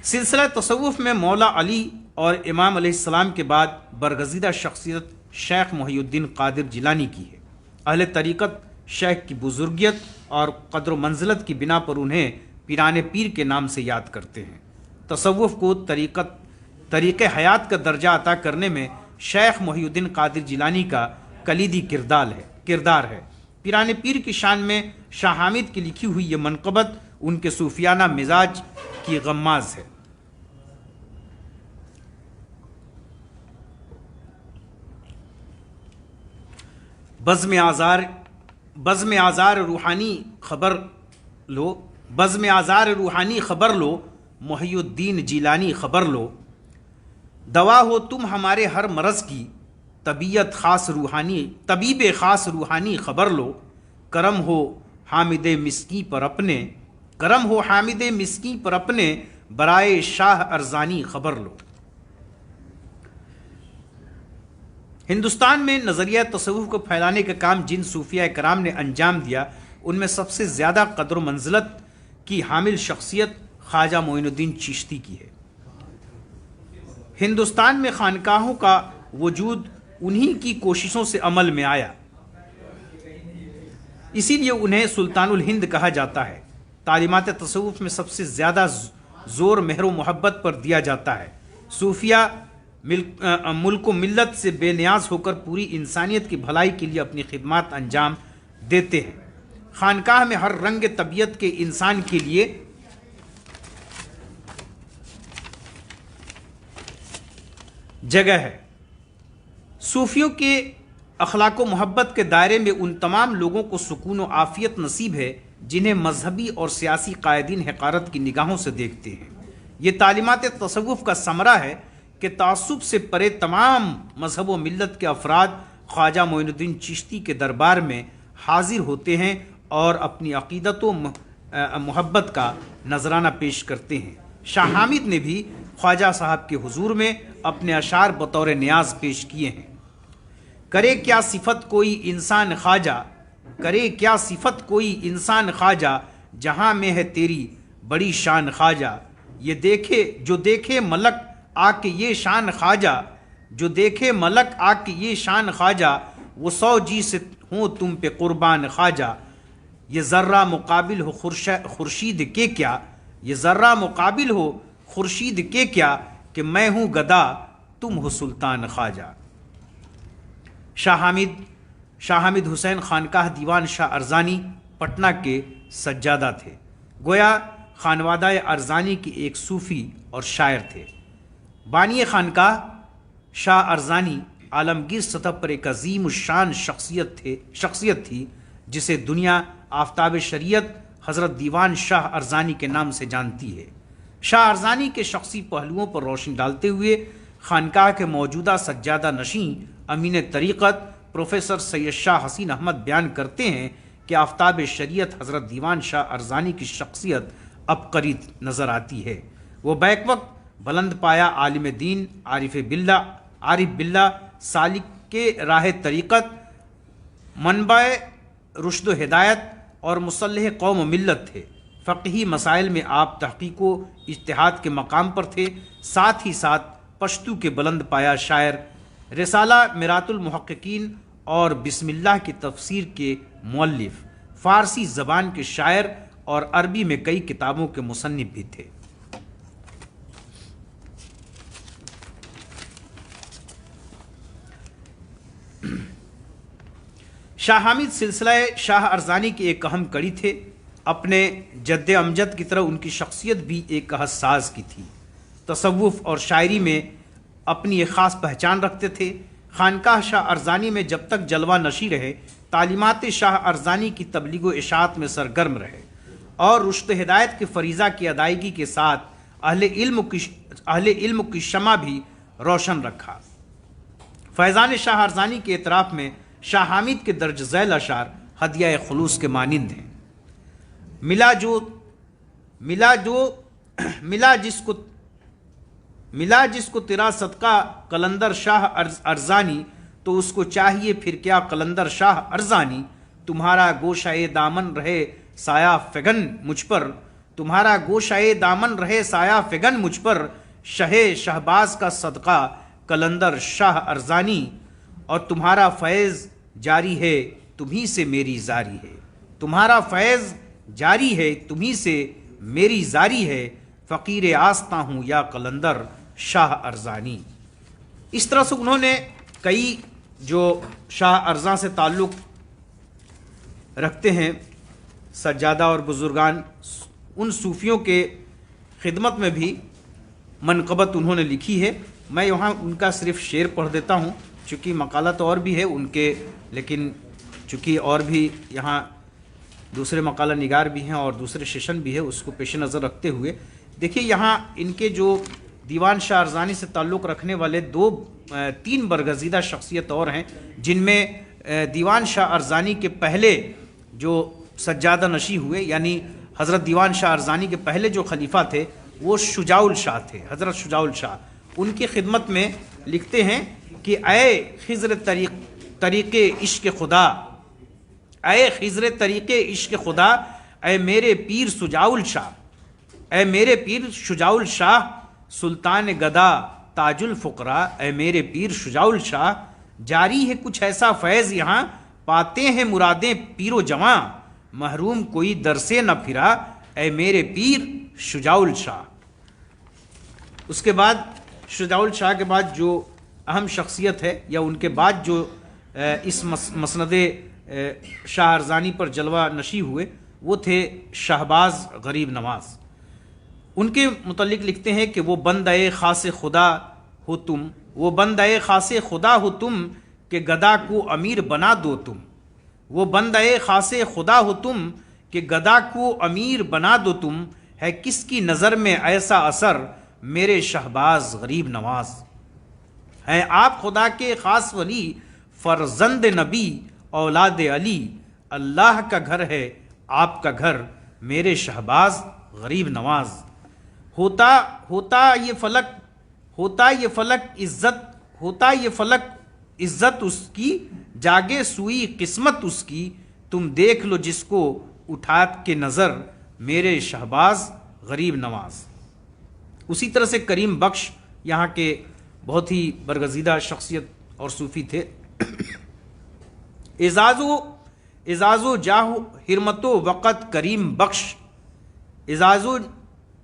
سلسلہ تصوف میں مولا علی اور امام علیہ السلام کے بعد برگزیدہ شخصیت شیخ محی الدین قادر جیلانی کی ہے۔ اہل طریقت شیخ کی بزرگیت اور قدر و منزلت کی بنا پر انہیں پیران پیر کے نام سے یاد کرتے ہیں۔ تصوف کو طریق حیات کا درجہ عطا کرنے میں شیخ محی الدین قادر جیلانی کا کلیدی کردار ہے۔ پیران پیر کی شان میں شاہ حامد کی لکھی ہوئی یہ منقبت ان کے صوفیانہ مزاج کی غماز ہے۔ بزم آزار روحانی خبر لو، محی الدین جیلانی خبر لو، دوا ہو تم ہمارے ہر مرض کی، طبیب خاص روحانی خبر لو، کرم ہو حامد مسکیں پر اپنے برائے شاہ ارزانی خبر لو۔ ہندوستان میں نظریہ تصوف کو پھیلانے کا کام جن صوفیہ کرام نے انجام دیا، ان میں سب سے زیادہ قدر و منزلت کی حامل شخصیت خواجہ معین الدین چشتی کی ہے۔ ہندوستان میں خانقاہوں کا وجود انہی کی کوششوں سے عمل میں آیا، اسی لیے انہیں سلطان الہند کہا جاتا ہے۔ تعلیمات تصوف میں سب سے زیادہ زور مہر و محبت پر دیا جاتا ہے۔ صوفیہ ملک و ملت سے بے نیاز ہو کر پوری انسانیت کی بھلائی کے لیے اپنی خدمات انجام دیتے ہیں۔ خانقاہ میں ہر رنگ طبیعت کے انسان کے لیے جگہ ہے۔ صوفیوں کے اخلاق و محبت کے دائرے میں ان تمام لوگوں کو سکون و عافیت نصیب ہے جنہیں مذہبی اور سیاسی قائدین حقارت کی نگاہوں سے دیکھتے ہیں۔ یہ تعلیمات تصوف کا ثمرہ ہے کہ تعصب سے پرے تمام مذہب و ملت کے افراد خواجہ معین الدین چشتی کے دربار میں حاضر ہوتے ہیں اور اپنی عقیدت و محبت کا نذرانہ پیش کرتے ہیں۔ شاہ حامد نے بھی خواجہ صاحب کے حضور میں اپنے اشعار بطور نیاز پیش کیے ہیں۔ کرے کیا صفت کوئی انسان خواجہ، جہاں میں ہے تیری بڑی شان خواجہ، جو دیکھے ملک آ کے یہ شان خواجہ، وہ 100 جی سے ہوں تم پہ قربان خواجہ، یہ ذرہ مقابل ہو خورشید کے کیا، یہ ذرہ مقابل ہو خورشید کے کیا کہ میں ہوں گدا تم ہو سلطان خواجہ۔ شاہ حامد حسین خانقاہ دیوان شاہ ارزانی پٹنہ کے سجادہ تھے، گویا خانوادہ ارزانی کے ایک صوفی اور شاعر تھے۔ بانی خانقاہ شاہ ارزانی عالمگیر سطح پر ایک عظیم الشان شخصیت تھی جسے دنیا آفتاب شریعت حضرت دیوان شاہ ارزانی کے نام سے جانتی ہے۔ شاہ ارزانی کے شخصی پہلوؤں پر روشنی ڈالتے ہوئے خانقاہ کے موجودہ سجادہ نشین امین طریقت پروفیسر سید شاہ حسین احمد بیان کرتے ہیں کہ آفتاب شریعت حضرت دیوان شاہ ارزانی کی شخصیت عبقری نظر آتی ہے۔ وہ بیک وقت بلند پایا عالم دین، عارف باللہ، سالک کے راہ طریقت، منبع رشد و ہدایت اور مصلح قوم و ملت تھے۔ فقہی مسائل میں آپ تحقیق و اجتہاد کے مقام پر تھے، ساتھ ہی ساتھ پشتو کے بلند پایا شاعر، رسالہ میرات المحققین اور بسم اللہ کی تفسیر کے مؤلف، فارسی زبان کے شاعر اور عربی میں کئی کتابوں کے مصنف بھی تھے۔ شاہ حامد سلسلہ شاہ ارزانی کی ایک اہم کڑی تھے۔ اپنے جد امجد کی طرح ان کی شخصیت بھی ایک حساس کی تھی، تصوف اور شاعری میں اپنی ایک خاص پہچان رکھتے تھے۔ خانقاہ شاہ ارزانی میں جب تک جلوہ نشی رہے، تعلیمات شاہ ارزانی کی تبلیغ و اشاعت میں سرگرم رہے اور رشد و ہدایت کے فریضہ کی ادائیگی کے ساتھ اہل علم کی شمع بھی روشن رکھا۔ فیضان شاہ ارزانی کے اعتراف میں شاہ حامد کے درج ذیل اشعار ہدیہ خلوص کے مانند ہیں۔ ملا جس کو تیرا صدقہ قلندر شاہ ارزانی، تو اس کو چاہیے پھر کیا قلندر شاہ ارزانی، تمہارا گوشہ دامن رہے سایہ فگن مجھ پر، تمہارا گوشہ دامن رہے سایہ فگن مجھ پر، شہباز کا صدقہ قلندر شاہ ارزانی، اور تمہارا فیض جاری ہے تمہیں سے میری زاری ہے، تمہارا فیض جاری ہے تمہیں سے میری زاری ہے، فقیر آستاں ہوں یا قلندر شاہ ارزانی۔ اس طرح سے انہوں نے کئی جو شاہ ارزاں سے تعلق رکھتے ہیں سجادہ اور بزرگان، ان صوفیوں کے خدمت میں بھی منقبت انہوں نے لکھی ہے۔ میں یہاں ان کا صرف شعر پڑھ دیتا ہوں، چونکہ مقالہ تو اور بھی ہے ان کے، لیکن چونکہ اور بھی یہاں دوسرے مقالہ نگار بھی ہیں اور دوسرے سیشن بھی ہے، اس کو پیش نظر رکھتے ہوئے دیکھیے یہاں ان کے جو دیوان شاہ ارزانی سے تعلق رکھنے والے تین برگزیدہ شخصیت اور ہیں، جن میں دیوان شاہ ارزانی کے پہلے جو سجادہ نشی ہوئے، یعنی حضرت دیوان شاہ ارزانی کے پہلے جو خلیفہ تھے وہ شجاع الشاہ تھے، حضرت شجاع الشاہ۔ ان کی خدمت میں لکھتے ہیں کہ اے خضر طریق عشق خدا، اے خضر طریق عشق خدا، اے میرے پیر شجاع الشاہ، اے میرے پیر شجاع الشاہ، سلطان گدا تاج الفقراء، اے میرے پیر شجاع الشاہ، جاری ہے کچھ ایسا فیض یہاں، پاتے ہیں مرادیں پیر و جواں، محروم کوئی در سے نہ پھرا، اے میرے پیر شجاع الشاہ۔ اس کے بعد شجاع الشاہ کے بعد جو اہم شخصیت ہے یا ان کے بعد جو اس مسند شاہ ارزانی پر جلوہ نشی ہوئے وہ تھے شہباز غریب نواز۔ ان کے متعلق لکھتے ہیں کہ وہ بندے خاص خدا ہو تم، وہ بندے خاص خدا ہو تم کہ گدا کو امیر بنا دو تم، وہ بندے خاص خدا ہو تم کہ گدا کو امیر بنا دو تم، ہے کس کی نظر میں ایسا اثر میرے شہباز غریب نواز، ہیں آپ خدا کے خاص ولی، فرزند نبی اولاد علی، اللہ کا گھر ہے آپ کا گھر میرے شہباز غریب نواز، ہوتا یہ فلک عزت اس کی، جاگے سوئی قسمت اس کی، تم دیکھ لو جس کو اٹھا کے نظر میرے شہباز غریب نواز۔ اسی طرح سے کریم بخش یہاں کے بہت ہی برگزیدہ شخصیت اور صوفی تھے۔ اعزاز و جاہ حرمت و وقت کریم بخش، اعزاز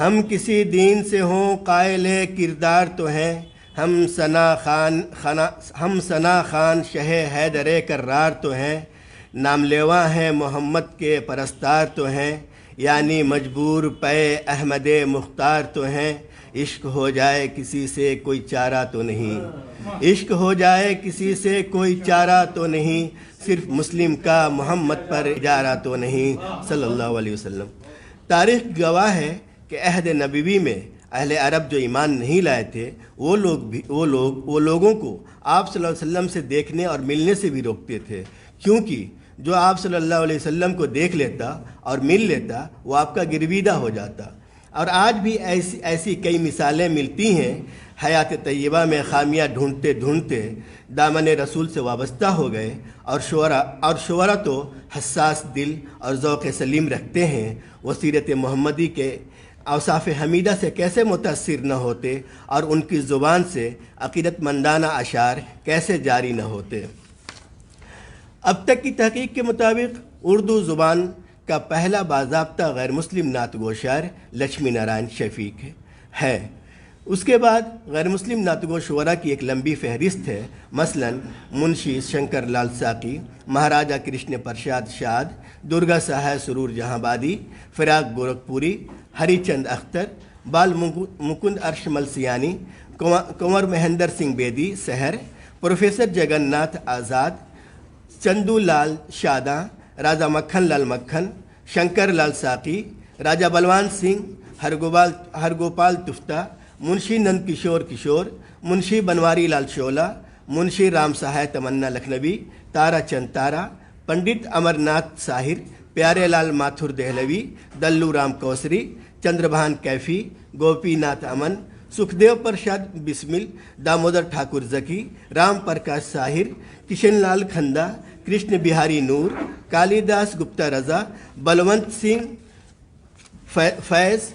ہم کسی دین سے ہوں قائل کردار تو ہیں، ہم ثنا خان شہ حیدر کرار تو ہیں، نام لیوا ہیں محمد کے پرستار تو ہیں، یعنی مجبور پے احمد مختار تو ہیں، عشق ہو جائے کسی سے کوئی چارہ تو نہیں، عشق ہو جائے کسی سے کوئی چارہ تو نہیں، صرف مسلم کا محمد پر اجارہ تو نہیں صلی اللہ علیہ وسلم۔ تاریخ گواہ ہے کہ عہد نبوی میں اہل عرب جو ایمان نہیں لائے تھے وہ لوگوں کو آپ صلی اللہ علیہ وسلم سے دیکھنے اور ملنے سے بھی روکتے تھے، کیونکہ جو آپ صلی اللہ علیہ وسلم کو دیکھ لیتا اور مل لیتا وہ آپ کا گرویدہ ہو جاتا۔ اور آج بھی ایسی کئی مثالیں ملتی ہیں۔ حیات طیبہ میں خامیاں ڈھونڈتے ڈھونڈتے دامن رسول سے وابستہ ہو گئے، اور شعرا تو حساس دل اور ذوق سلیم رکھتے ہیں، وہ سیرت محمدی کے اوصاف حمیدہ سے کیسے متاثر نہ ہوتے اور ان کی زبان سے عقیدت مندانہ اشعار کیسے جاری نہ ہوتے۔ اب تک کی تحقیق کے مطابق اردو زبان کا پہلا باضابطہ غیر مسلم نعت گو شاعر لکشمی نارائن شفیق ہے۔ اس کے بعد غیر مسلم نعت گو شعراء کی ایک لمبی فہرست ہے، مثلا منشی شنکر لال ساقی، مہاراجہ کرشن پرشاد شاد، درگا سہائے سرور جہاں بادی، فراق گورکھپوری، ہری چند اختر، بال مکند ارش ملسیانی، کنور مہندر سنگھ بیدی سحر، پروفیسر جگن ناتھ آزاد، چندو لال شاداں، راجہ مکھن لال مکھن، شنکر لال ساقی، راجہ بلوان سنگھ، ہرگوپال تفتہ، منشی نند کشور، منشی بنواری لال شولہ، منشی رام سہائے تمنا لکھنوی، تارا چند تارا، پنڈت امر ناتھ ساہر، پیارے لال ماتھر دہلوی، دلو رام کوسری، چندربھان کیفی، گوپی ناتھ امن، سکھدیو پرشاد بسمل، دامودر ٹھاکر زکی، رام پرکاش ساہر، کشن لال کھندا، کرشن بہاری نور، کالی داس گپتا رضا، بلونت سنگھ فیض،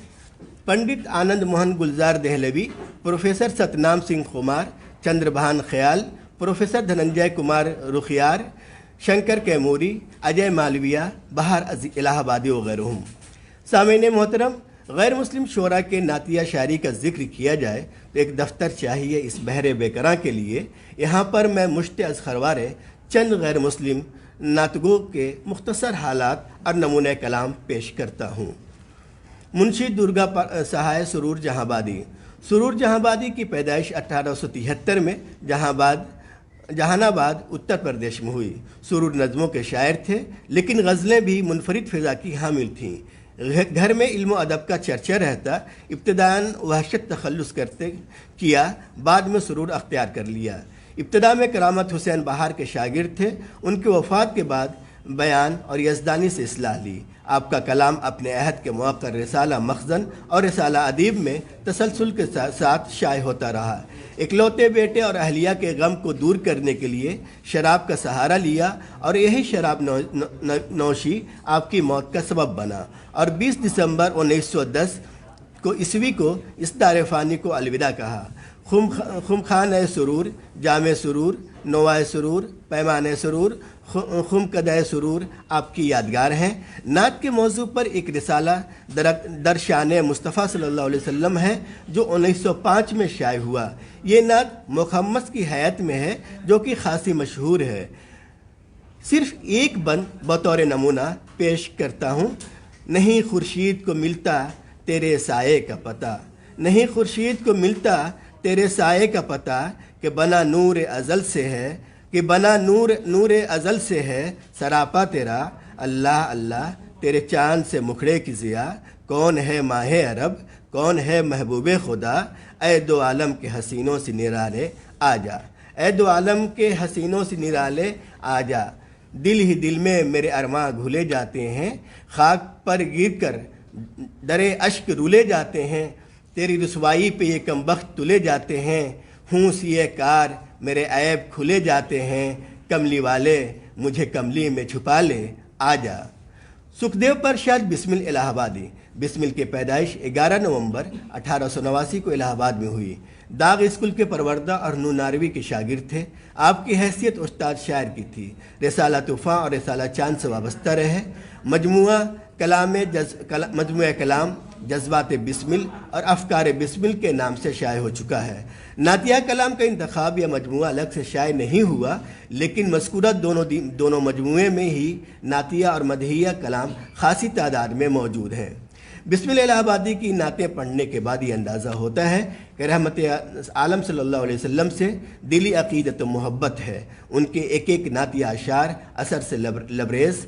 پنڈت آنند موہن گلزار دہلوی، پروفیسر ستنام سنگھ خمار، چندربھان خیال، پروفیسر دھننجے کمار رخیار، شنکر کیموری، اجے مالویہ، بہار الہ آبادی وغیرہ۔ سامعین محترم، غیر مسلم شعراء کے نعتیہ شاعری کا ذکر کیا جائے تو ایک دفتر چاہیے اس بحر بیکراں کے لیے۔ یہاں پر میں مشت از خروارے چند غیر مسلم نعتگو کے مختصر حالات اور نمونہ کلام پیش کرتا ہوں۔ منشی درگا سہائے سرور جہاں بادی۔ سرور جہاں بادی کی پیدائش 1873 میں جہان آباد اتر پردیش میں ہوئی۔ سرور نظموں کے شاعر تھے، لیکن غزلیں بھی منفرد فضا کی حامل تھیں۔ گھر میں علم و ادب کا چرچہ رہتا، ابتداً وحشت تخلص کیا، بعد میں سرور اختیار کر لیا۔ ابتدا میں کرامت حسین بہار کے شاگرد تھے، ان کی وفات کے بعد بیان اور یزدانی سے اصلاح لی۔ آپ کا کلام اپنے عہد کے موقع رسالہ مخزن اور رسالہ ادیب میں تسلسل کے ساتھ شائع ہوتا رہا۔ اکلوتے بیٹے اور اہلیہ کے غم کو دور کرنے کے لیے شراب کا سہارا لیا، اور یہی شراب نوشی آپ کی موت کا سبب بنا، اور 20 دسمبر 1910 عیسوی کو اس دار فانی کو الوداع کہا۔ خم خان سرور، جام سرور، نوائے سرور، پیمان سرور، خم قدہ سرور آپ کی یادگار ہیں۔ نعت کے موضوع پر ایک رسالہ در شان مصطفیٰ صلی اللہ علیہ وسلم ہے جو 1905 میں شائع ہوا۔ یہ نعت مخمس کی حیات میں ہے جو کہ خاصی مشہور ہے۔ صرف ایک بند بطور نمونہ پیش کرتا ہوں۔ نہیں خورشید کو ملتا تیرے سائے کا پتہ، نہیں خورشید کو ملتا تیرے سائے کا پتہ، کہ بنا نور ازل سے ہے، کہ بنا نور ازل سے ہے سراپا تیرا، اللہ اللہ تیرے چاند سے مکھڑے کی ضیا، کون ہے ماہ عرب، کون ہے محبوب خدا، اے دو عالم کے حسینوں سے نرالے آ جا، اے دو عالم کے حسینوں سے نرالے آ جا، دل ہی دل میں میرے ارماں گھلے جاتے ہیں، خاک پر گر کر درے اشک رولے جاتے ہیں، تیری رسوائی پہ یہ کمبخت تلے جاتے ہیں، ہوں سیے کار میرے عیب کھلے جاتے ہیں، کملی والے مجھے کملی میں چھپا لے آ جا۔ سکھدیو پرشاد بسمل الہ آبادی۔ بسمل کی پیدائش 11 نومبر 1889 کو الہ آباد میں ہوئی۔ داغ اسکول کے پروردہ اور نوناروی کے شاگرد تھے۔ آپ کی حیثیت استاد شاعر کی تھی۔ رسالہ طوفاں اور رسالہ چاند سے وابستہ رہے۔ مجموعہ مجموعہ کلام جذبات بسمل اور افکار بسمل کے نام سے شائع ہو چکا ہے۔ نعتیہ کلام کا انتخاب یا مجموعہ الگ سے شائع نہیں ہوا، لیکن مذکورہ دونوں مجموعے میں ہی نعتیہ اور مدحیہ کلام خاصی تعداد میں موجود ہیں۔ بسمل الہ آبادی کی نعتیں پڑھنے کے بعد یہ اندازہ ہوتا ہے کہ رحمت عالم صلی اللہ علیہ وسلم سے دلی عقیدت و محبت ہے۔ ان کے ایک ایک نعتیہ اشعار اثر سے لبریز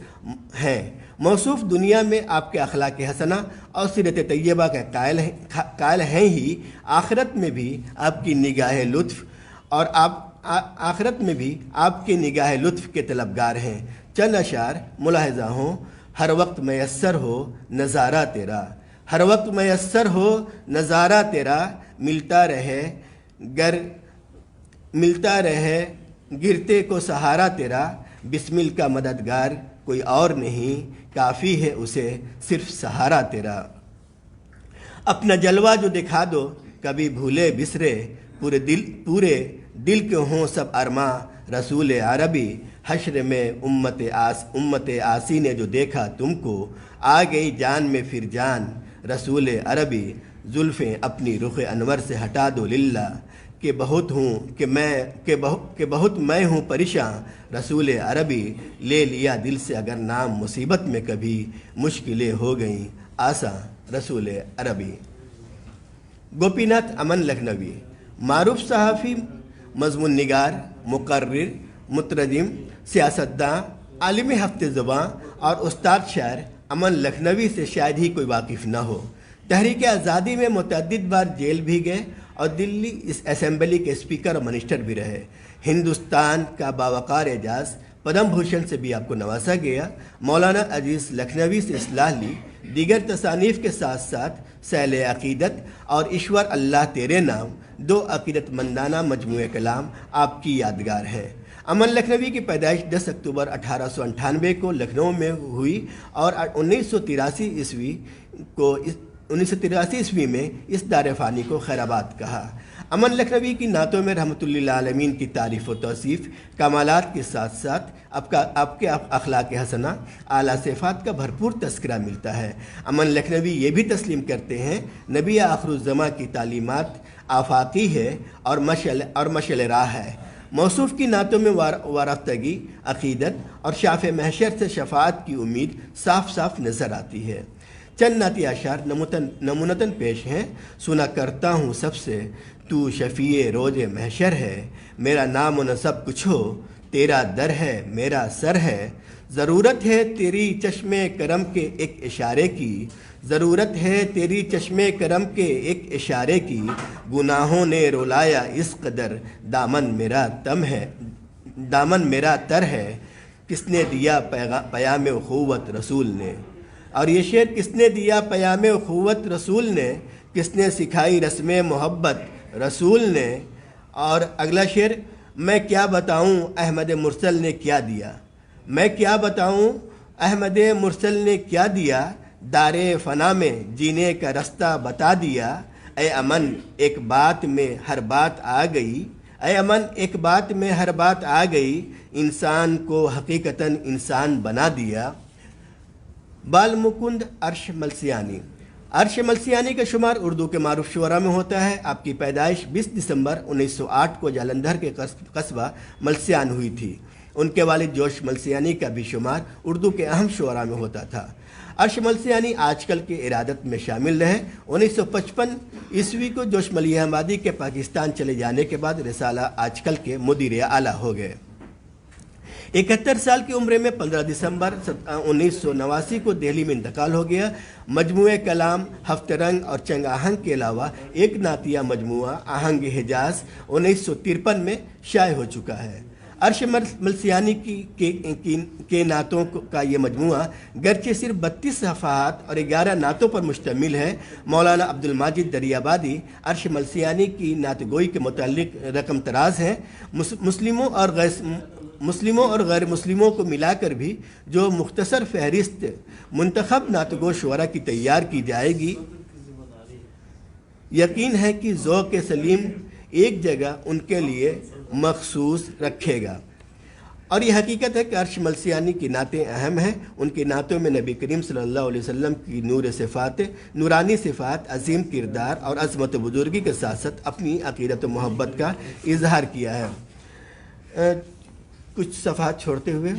ہیں۔ موصوف دنیا میں آپ کے اخلاق حسنہ اور سیرت طیبہ کے قائل ہیں ہی، آخرت میں بھی آپ کی نگاہ لطف اور آخرت میں بھی آپ کے نگاہ لطف کے طلبگار ہیں۔ چند اشعار ملاحظہ ہوں۔ ہر وقت میسر ہو نظارہ تیرا، ہر وقت میسر ہو نظارہ تیرا، ملتا رہے گرتے کو سہارا تیرا، بسمل کا مددگار کوئی اور نہیں، کافی ہے اسے صرف سہارا تیرا۔ اپنا جلوہ جو دکھا دو کبھی بھولے بسرے، پورے دل کے ہوں سب ارماں، رسول عربی حشر میں امت آسی نے جو دیکھا تم کو، آ گئی جان میں پھر جان، رسول عربی زلفیں اپنی رخ انور سے ہٹا دو للہ، کہ بہت میں ہوں پریشان، رسول عربی لے لیا دل سے اگر نام، مصیبت میں کبھی مشکلیں ہو گئیں آساں، رسول عربی۔ گوپی ناتھ امن لکھنوی معروف صحافی، مضمون نگار، مقرر، مترجم، سیاستداں، عالم ہفت زباں اور استاد شاعر امن لکھنوی سے شاید ہی کوئی واقف نہ ہو۔ تحریک آزادی میں متعدد بار جیل بھی گئے اور دلی اسمبلی کے اسپیکر اور منسٹر بھی رہے۔ ہندوستان کا باوقار اعزاز پدم بھوشن سے بھی آپ کو نوازا گیا۔ مولانا عزیز لکھنوی سے اصلاح لی۔ دیگر تصانیف کے ساتھ ساتھ سیل عقیدت اور ایشور اللہ تیرے نام، دو عقیدت مندانہ مجموعہ کلام آپ کی یادگار ہے۔ امن لکھنوی کی پیدائش 10 اکتوبر 1898 کو لکھنؤ میں ہوئی اور 1983 عیسوی میں اس دار فانی کو خیر آباد کہا۔ امن لکھنوی کی نعتوں میں رحمۃ اللہ عالمین کی تعریف و توصیف، کمالات کے ساتھ ساتھ آپ کے اخلاق حسنہ، اعلیٰ صفات کا بھرپور تذکرہ ملتا ہے۔ امن لکھنوی یہ بھی تسلیم کرتے ہیں نبی آخر الزماں کی تعلیمات آفاقی ہے اور مشعل راہ ہے۔ موصوف کی نعتوں میں وارفتگی، عقیدت اور شاف محشر سے شفاعت کی امید صاف صاف نظر آتی ہے۔ چند نعتیہ اشعار نمونتاً پیش ہیں۔ سنا کرتا ہوں سب سے تو شفیع روز محشر ہے، میرا نام و نسب کچھ ہو تیرا در ہے میرا سر ہے، ضرورت ہے تیری چشم کرم کے ایک اشارے کی، ضرورت ہے تیری چشم کرم کے ایک اشارے کی، گناہوں نے رولایا اس قدر دامن میرا تر ہے، کس نے دیا پیام اخوت رسول نے۔ اور یہ شعر کس نے دیا پیام اخوت رسول نے، کس نے سکھائی رسم محبت رسول نے۔ اور اگلا شعر، میں کیا بتاؤں احمد مرسل نے کیا دیا، میں کیا بتاؤں احمد مرسل نے کیا دیا، دار فنا میں جینے کا رستہ بتا دیا، اے امن ایک بات میں ہر بات آ گئی، اے امن ایک بات میں ہر بات آ گئی، انسان کو حقیقتاً انسان بنا دیا۔ بال مکند عرش ملسیانی۔ عرش ملسیانی کا شمار اردو کے معروف شعراء میں ہوتا ہے۔ آپ کی پیدائش 20 دسمبر 1908 کو جالندھر کے قصبہ ملسیان ہوئی تھی۔ ان کے والد جوش ملسیانی کا بھی شمار اردو کے اہم شعراء میں ہوتا تھا۔ عرش ملسیانی آج کل کے ارادت میں شامل رہے۔ 1955 عیسوی کو جوش ملیح آبادی کے پاکستان چلے جانے کے بعد رسالہ آج کل کے مدیر اعلیٰ ہو گئے۔ 71 سال کی عمر میں 15 دسمبر 1989 کو دہلی میں انتقال ہو گیا۔ مجموعہ کلام ہفت رنگ اور چنگ آہنگ کے علاوہ ایک نعتیہ مجموعہ آہنگ حجاز 1953 میں شائع ہو چکا ہے۔ عرش ملسیانی کے نعتوں کا یہ مجموعہ گرچہ صرف 32 صفحات اور 11 نعتوں پر مشتمل ہے، مولانا عبد الماجد دریابادی عرش ملسیانی کی نعت گوئی کے متعلق رقم تراز ہیں۔ مسلموں اور غیر مسلموں کو ملا کر بھی جو مختصر فہرست منتخب نعت گو شعراء کی تیار کی جائے گی، یقین ہے کہ ذوق سلیم ایک جگہ ان کے لیے مخصوص رکھے گا۔ اور یہ حقیقت ہے کہ عرش ملسیانی کی نعتیں اہم ہیں. ان کی نعتوں میں نبی کریم صلی اللہ علیہ وسلم کی نورانی صفات، عظیم کردار اور عظمت و بزرگی کے ساتھ ساتھ اپنی عقیدت و محبت کا اظہار کیا ہے. کچھ صفحات چھوڑتے ہوئے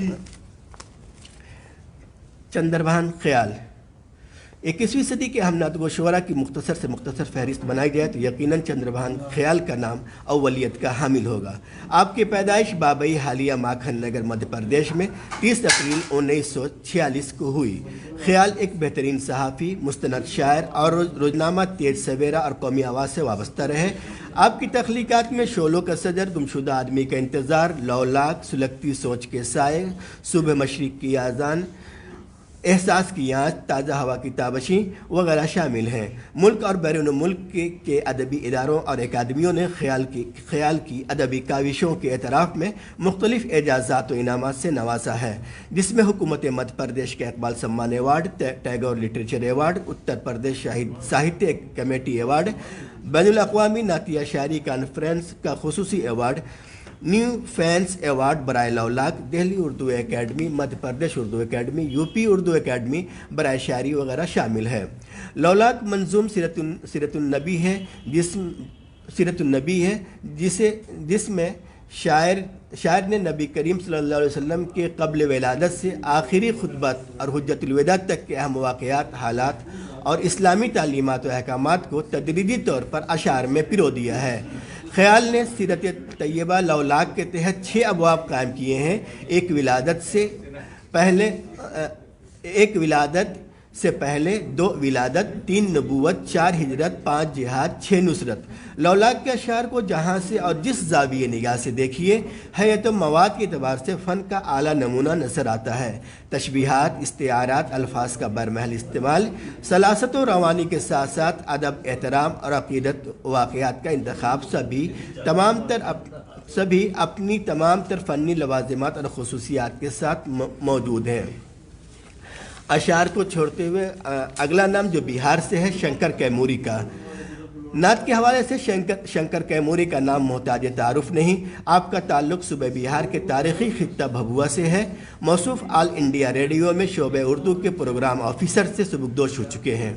چندربھان خیال. 21ویں صدی کے اہم نعت گو شعراء کی مختصر سے مختصر فہرست بنائی جائے تو یقیناً چندربھان خیال کا نام اولیت کا حامل ہوگا. آپ کی پیدائش بابئی حالیہ ماکھن نگر مدھیہ پردیش میں 30 اپریل 1946 کو ہوئی. خیال ایک بہترین صحافی، مستند شاعر اور روزنامہ تیج سویرا اور قومی آواز سے وابستہ رہے. آپ کی تخلیقات میں شعلوں کا سجر، گمشدہ آدمی کا انتظار، لولاک، سلگتی سوچ کے سائے، صبح مشرق کی اذان، احساس کی آنچ، تازہ ہوا کی تابشیں وغیرہ شامل ہیں. ملک اور بیرون ملک کے ادبی اداروں اور اکادمیوں نے خیال کی ادبی کاوشوں کے اعتراف میں مختلف اعزازات و انعامات سے نوازا ہے، جس میں حکومت مدھیہ پردیش کا اقبال سمان award, Tagore literature award, Uttar Pradesh Sahitya committee award, بین الاقوامی نعتیہ شاعری کانفرنس کا خصوصی ایوارڈ، نیو فینس ایوارڈ برائے Laulak, Delhi Urdu Academy, Madhya Pradesh Urdu Academy, UP Urdu Academy برائے شاعری وغیرہ شامل ہے. لولاک منظوم سیرت النبی ہے جس میں شاعر نے نبی کریم صلی اللہ علیہ وسلم کے قبل ولادت سے آخری خطبات اور حجت الوداع تک کے اہم واقعات، حالات اور اسلامی تعلیمات و احکامات کو تدریجی طور پر اشعار میں پرو دیا ہے. خیال نے سیرت طیبہ لولاک کے تحت 6 ابواب قائم کیے ہیں. ایک ولادت سے پہلے، 2 ولادت، 3 نبوت، 4 ہجرت، 5 جہاد، 6 نصرت. لولاک کے اشعار کو جہاں سے اور جس زاویہ نگاہ سے دیکھیے، حیت و مواد کے اعتبار سے فن کا اعلیٰ نمونہ نظر آتا ہے. تشبیہات، استعارات، الفاظ کا برمحل استعمال، سلاست و روانی کے ساتھ ساتھ ادب، احترام اور عقیدت واقعات کا انتخاب سبھی اپنی تمام تر فنی لوازمات اور خصوصیات کے ساتھ موجود ہیں. اشعار کو چھوڑتے ہوئے اگلا نام جو بہار سے ہے، شنکر کیموری کا. نعت کے حوالے سے شنکر کیموری کا نام محتاج تعارف نہیں. آپ کا تعلق صوبہ بہار کے تاریخی خطہ بھبھوا سے ہے. موصوف آل انڈیا ریڈیو میں شعبہ اردو کے پروگرام آفیسر سے سبکدوش ہو چکے ہیں.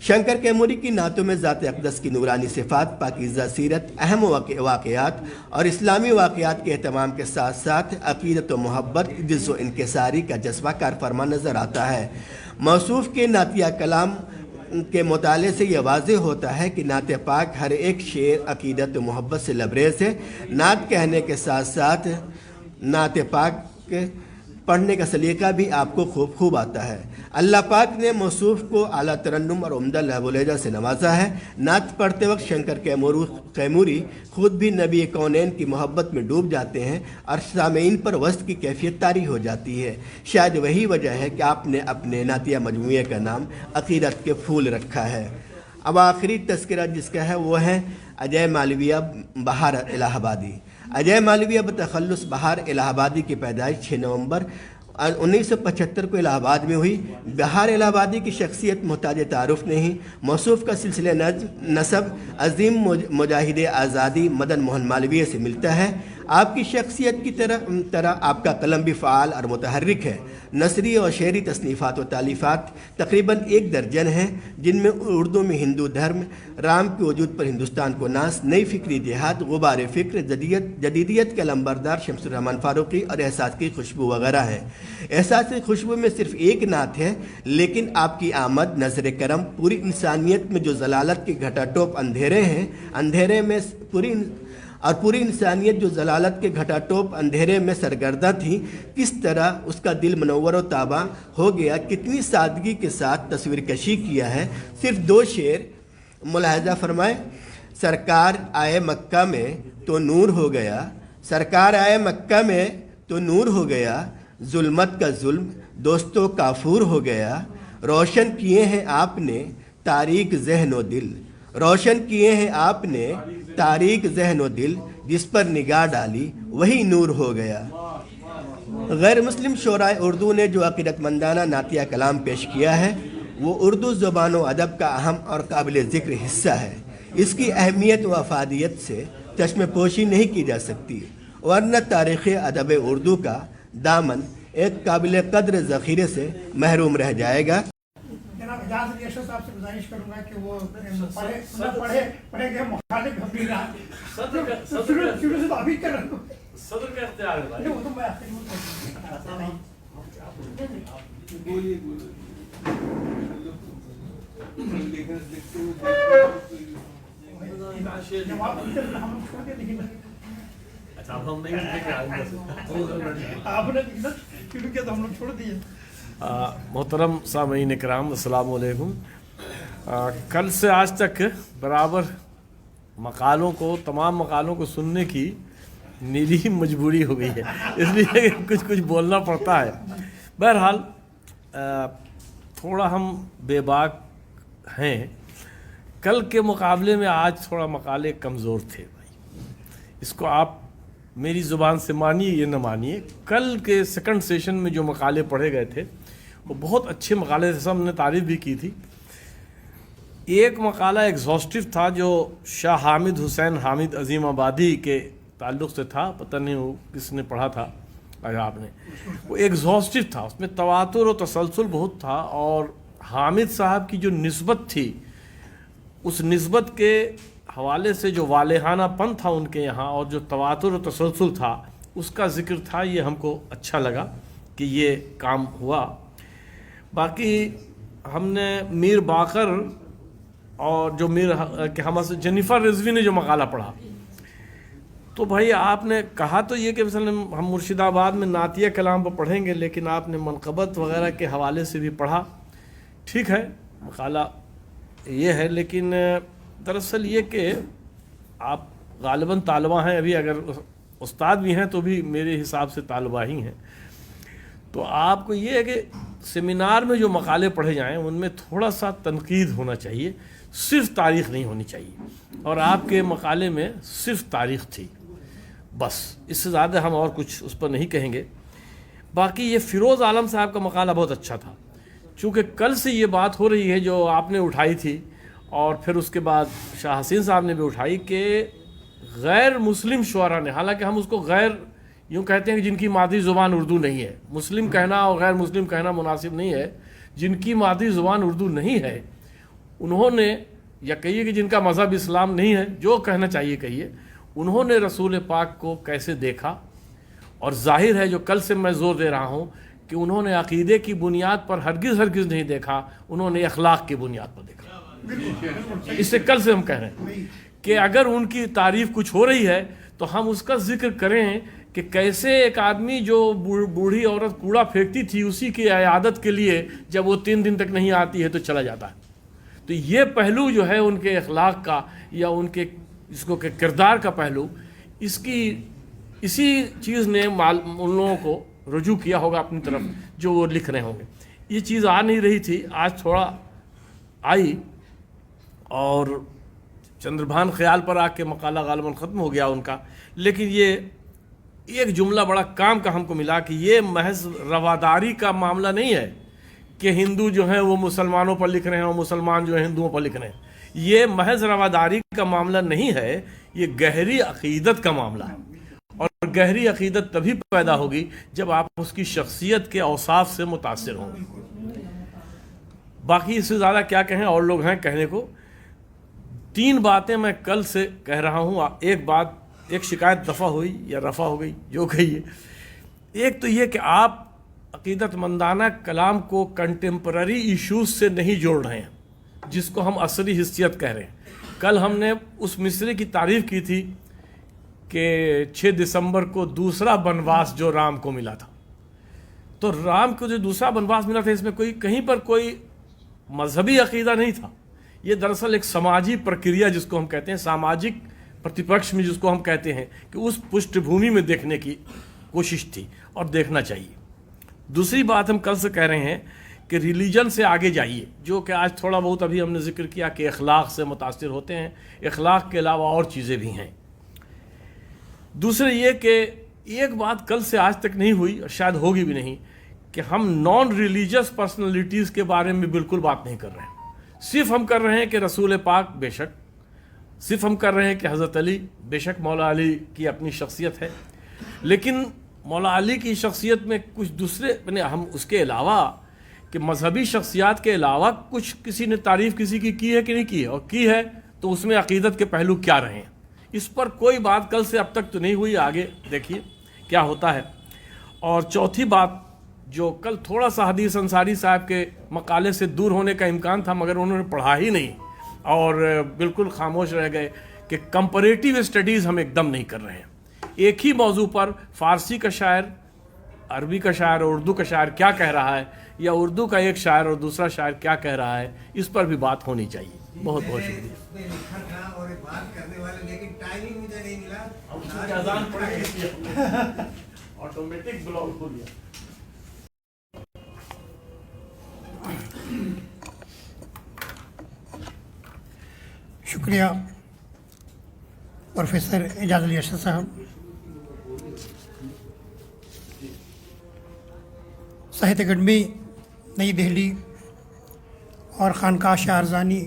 شنکر کیموری کی نعتوں میں ذات اقدس کی نورانی صفات، پاکیزہ سیرت، اہم واقعات اور اسلامی واقعات کے اہتمام کے ساتھ ساتھ عقیدت و محبت، جز و انکساری کا جذبہ کار فرما نظر آتا ہے. موصوف کے نعتیہ کلام کے مطالعے سے یہ واضح ہوتا ہے کہ نعت پاک ہر ایک شعر عقیدت و محبت سے لبریز ہے. نعت کہنے کے ساتھ ساتھ نعت پاک پڑھنے کا سلیقہ بھی آپ کو خوب آتا ہے. اللہ پاک نے موصوف کو اعلیٰ ترنم اور عمدہ لہو و لہجہ سے نوازا ہے. نعت پڑھتے وقت شنکر کیموری خود بھی نبی کونین کی محبت میں ڈوب جاتے ہیں اور سامعین پر وصف کی کیفیت طاری ہو جاتی ہے. شاید وہی وجہ ہے کہ آپ نے اپنے نعتیہ مجموعے کا نام عقیدت کے پھول رکھا ہے. اب آخری تذکرہ جس کا ہے وہ ہے اجے مالویہ بہار الہ آبادی. اجے مالویہ بتخلص بہار الہ آبادی کی پیدائش 6 نومبر 1975 کو الہ آباد میں ہوئی. بہار الہ آبادی کی شخصیت محتاج تعارف نہیں. موصوف کا سلسلہ نسب عظیم مجاہد آزادی مدن موہن مالویہ سے ملتا ہے. آپ کی شخصیت کی طرح آپ کا قلم بھی فعال اور متحرک ہے. نثری اور شعری تصنیفات و تالیفات تقریباً 1 درجن ہیں، جن میں اردو میں ہندو دھرم، رام کے وجود پر ہندوستان کو ناس، نئی فکری جہاد، غبار فکر، جدیدیت کا لمبردار شمس الرحمن فاروقی اور احساس کی خوشبو وغیرہ ہیں. احساس کی خوشبو میں صرف 1 نعت ہے، لیکن آپ کی آمد، نظر کرم، پوری انسانیت میں جو ضلالت کے گھٹا ٹوپ اندھیرے ہیں، اندھیرے میں پوری انسانیت جو ضلالت کے گھٹا ٹوپ اندھیرے میں سرگردہ تھی، کس طرح اس کا دل منور و تاباں ہو گیا. کتنی سادگی کے ساتھ تصویر کشی کیا ہے. صرف 2 شعر ملاحظہ فرمائیں. سرکار آئے مکہ میں تو نور ہو گیا، سرکار آئے مکہ میں تو نور ہو گیا، ظلمت کا ظلم دوستوں کافور ہو گیا. روشن کیے ہیں آپ نے تاریک ذہن و دل، روشن کیے ہیں آپ نے تاریک ذہن و دل، جس پر نگاہ ڈالی وہی نور ہو گیا. غیر مسلم شعراء اردو نے جو عقیدت مندانہ نعتیہ کلام پیش کیا ہے، وہ اردو زبان و ادب کا اہم اور قابل ذکر حصہ ہے. اس کی اہمیت و افادیت سے چشم پوشی نہیں کی جا سکتی. ورنہ تاریخ ادب اردو کا دامن ایک قابل قدر ذخیرے سے محروم رہ جائے گا. جناب اجاز علی اشرف صاحب سے گزارش کروں گا کہ وہ پڑھے گئے مخالف ہم بھی رہا شروع سے تو ابھی کر رہا ہوں. صدر کا اختیار ہے بھائی. وہ تو میں آخری میں جواب ہم لوگ چھوڑ دیں لیکن اچھا اب ہم نہیں لکھیں گے آئندہ. آپ نے شروع کیا تو ہم لوگ چھوڑ دیے. محترم سامعین کرام السلام علیکم. کل سے آج تک برابر مقالوں کو تمام مقالوں کو سننے کی میری مجبوری ہو گئی ہے، اس لیے کچھ بولنا پڑتا ہے. بہرحال تھوڑا ہم بے باک ہیں. کل کے مقابلے میں آج تھوڑا مقالے کمزور تھے بھائی. اس کو آپ میری زبان سے مانیے یا نہ مانیے، کل کے سیکنڈ سیشن میں جو مقالے پڑھے گئے تھے وہ بہت اچھے مقالے تھے، سب نے تعریف بھی کی تھی. ایک مقالہ ایگزاسٹو تھا جو شاہ حامد حسین حامد عظیم آبادی کے تعلق سے تھا، پتہ نہیں وہ کس نے پڑھا تھا آپ نے. وہ ایگزاسٹو تھا، اس میں تواتر و تسلسل بہت تھا، اور حامد صاحب کی جو نسبت تھی اس نسبت کے حوالے سے جو والہانہ پن تھا ان کے یہاں اور جو تواتر و تسلسل تھا اس کا ذکر تھا. یہ ہم کو اچھا لگا کہ یہ کام ہوا. باقی ہم نے میر باقر اور جو کہ ہم سے جنیفر رضوی نے جو مقالہ پڑھا، تو بھائی آپ نے کہا تو یہ کہ مثلا ہم مرشد آباد میں نعتیہ کلام پر پڑھیں گے، لیکن آپ نے منقبت وغیرہ کے حوالے سے بھی پڑھا. ٹھیک ہے، مقالہ یہ ہے، لیکن دراصل یہ کہ آپ غالباً طالبہ ہیں، ابھی اگر استاد بھی ہیں تو بھی میرے حساب سے طالبہ ہی ہیں. تو آپ کو یہ ہے کہ سیمینار میں جو مقالے پڑھے جائیں ان میں تھوڑا سا تنقید ہونا چاہیے، صرف تاریخ نہیں ہونی چاہیے. اور آپ کے مقالے میں صرف تاریخ تھی، بس اس سے زیادہ ہم اور کچھ اس پر نہیں کہیں گے. باقی یہ فیروز عالم صاحب کا مقالہ بہت اچھا تھا. چونکہ کل سے یہ بات ہو رہی ہے جو آپ نے اٹھائی تھی اور پھر اس کے بعد شاہ حسین صاحب نے بھی اٹھائی کہ غیر مسلم شعراء نے، حالانکہ ہم اس کو غیر یوں کہتے ہیں کہ جن کی مادری زبان اردو نہیں ہے، مسلم کہنا اور غیر مسلم کہنا مناسب نہیں ہے. جن کی مادری زبان اردو نہیں ہے انہوں نے، یا کہیے کہ جن کا مذہب اسلام نہیں ہے، جو کہنا چاہیے کہیے، انہوں نے رسول پاک کو کیسے دیکھا. اور ظاہر ہے جو کل سے میں زور دے رہا ہوں کہ انہوں نے عقیدے کی بنیاد پر ہرگز نہیں دیکھا، انہوں نے اخلاق کی بنیاد پر دیکھا. اس سے کل سے ہم کہہ رہے ہیں کہ اگر ان کی تعریف کچھ ہو رہی ہے تو ہم اس کا ذکر کریں کہ کیسے ایک آدمی جو بوڑھی عورت کوڑا پھینکتی تھی اسی کی عیادت کے لیے جب وہ 3 دن تک نہیں آتی ہے تو چلا جاتا ہے. تو یہ پہلو جو ہے ان کے اخلاق کا یا ان کے اس کو کہ کردار کا پہلو، اسی چیز نے ان لوگوں کو رجوع کیا ہوگا اپنی طرف جو وہ لکھ رہے ہوں گے. یہ چیز آ نہیں رہی تھی، آج تھوڑا آئی، اور چندربھان خیال پر آ کے مقالہ غالباً ختم ہو گیا ان کا. لیکن یہ ایک جملہ بڑا کام کا ہم کو ملا کہ یہ محض رواداری کا معاملہ نہیں ہے کہ ہندو جو ہیں وہ مسلمانوں پر لکھ رہے ہیں اور مسلمان جو ہیں ہندوؤں پر لکھ رہے ہیں. یہ محض رواداری کا معاملہ نہیں ہے، یہ گہری عقیدت کا معاملہ ہے. اور گہری عقیدت تبھی پیدا ہوگی جب آپ اس کی شخصیت کے اوصاف سے متاثر ہوں گے. باقی اس سے زیادہ کیا کہیں، اور لوگ ہیں کہنے کو. 3 باتیں میں کل سے کہہ رہا ہوں. ایک شکایت دفع ہوئی یا رفع ہو گئی جو کہیے. ایک تو یہ کہ آپ عقیدت مندانہ کلام کو کنٹمپرری ایشوز سے نہیں جوڑ رہے ہیں جس کو ہم عصری حیثیت کہہ رہے ہیں. کل ہم نے اس مصرے کی تعریف کی تھی کہ 6 دسمبر کو دوسرا بنواس جو رام کو ملا تھا. تو رام کو جو دوسرا بنواس ملا تھا اس میں کہیں پر کوئی مذہبی عقیدہ نہیں تھا. یہ دراصل ایک سماجی پرکریا جس کو ہم کہتے ہیں، ساماجک پرتیپکش میں جس کو ہم کہتے ہیں، کہ اس پشت بھومی میں دیکھنے کی کوشش تھی اور دیکھنا چاہیے. دوسری بات ہم کل سے کہہ رہے ہیں کہ ریلیجن سے آگے جائیے، جو کہ آج تھوڑا بہت ابھی ہم نے ذکر کیا کہ اخلاق سے متاثر ہوتے ہیں. اخلاق کے علاوہ اور چیزیں بھی ہیں. دوسرے یہ کہ ایک بات کل سے آج تک نہیں ہوئی اور شاید ہوگی بھی نہیں کہ ہم نان ریلیجس پرسنالٹیز کے بارے میں بالکل بات نہیں کر رہے ہیں. صرف ہم کر رہے ہیں کہ رسول پاک بے شک، صرف ہم کر رہے ہیں کہ حضرت علی بے شک، مولا علی کی اپنی شخصیت ہے، لیکن مولا علی کی شخصیت میں کچھ دوسرے ہم اس کے علاوہ کہ مذہبی شخصیات کے علاوہ کچھ کسی نے تعریف کسی کی ہے کہ نہیں کی ہے، اور کی ہے تو اس میں عقیدت کے پہلو کیا رہے ہیں، اس پر کوئی بات کل سے اب تک تو نہیں ہوئی، آگے دیکھیے کیا ہوتا ہے۔ اور چوتھی بات جو کل تھوڑا سا حدیث انصاری صاحب کے مقالے سے دور ہونے کا امکان تھا مگر انہوں نے پڑھا ہی نہیں اور بالکل خاموش رہ گئے کہ کمپریٹیو اسٹڈیز ہم ایک دم نہیں کر رہے ہیں۔ ایک ہی موضوع پر فارسی کا شاعر، عربی کا شاعر اور اردو کا شاعر کیا کہہ رہا ہے، یا اردو کا ایک شاعر اور دوسرا شاعر کیا کہہ رہا ہے، اس پر بھی بات ہونی چاہیے۔ بہت بہت شکریہ۔ آٹومیٹک بلاک ہو گیا۔ شکریہ پروفیسر اعجاز علی ارشد صاحب۔ ساہتیہ اکیڈمی نئی دہلی اور خانقاہ شاہ ارزانی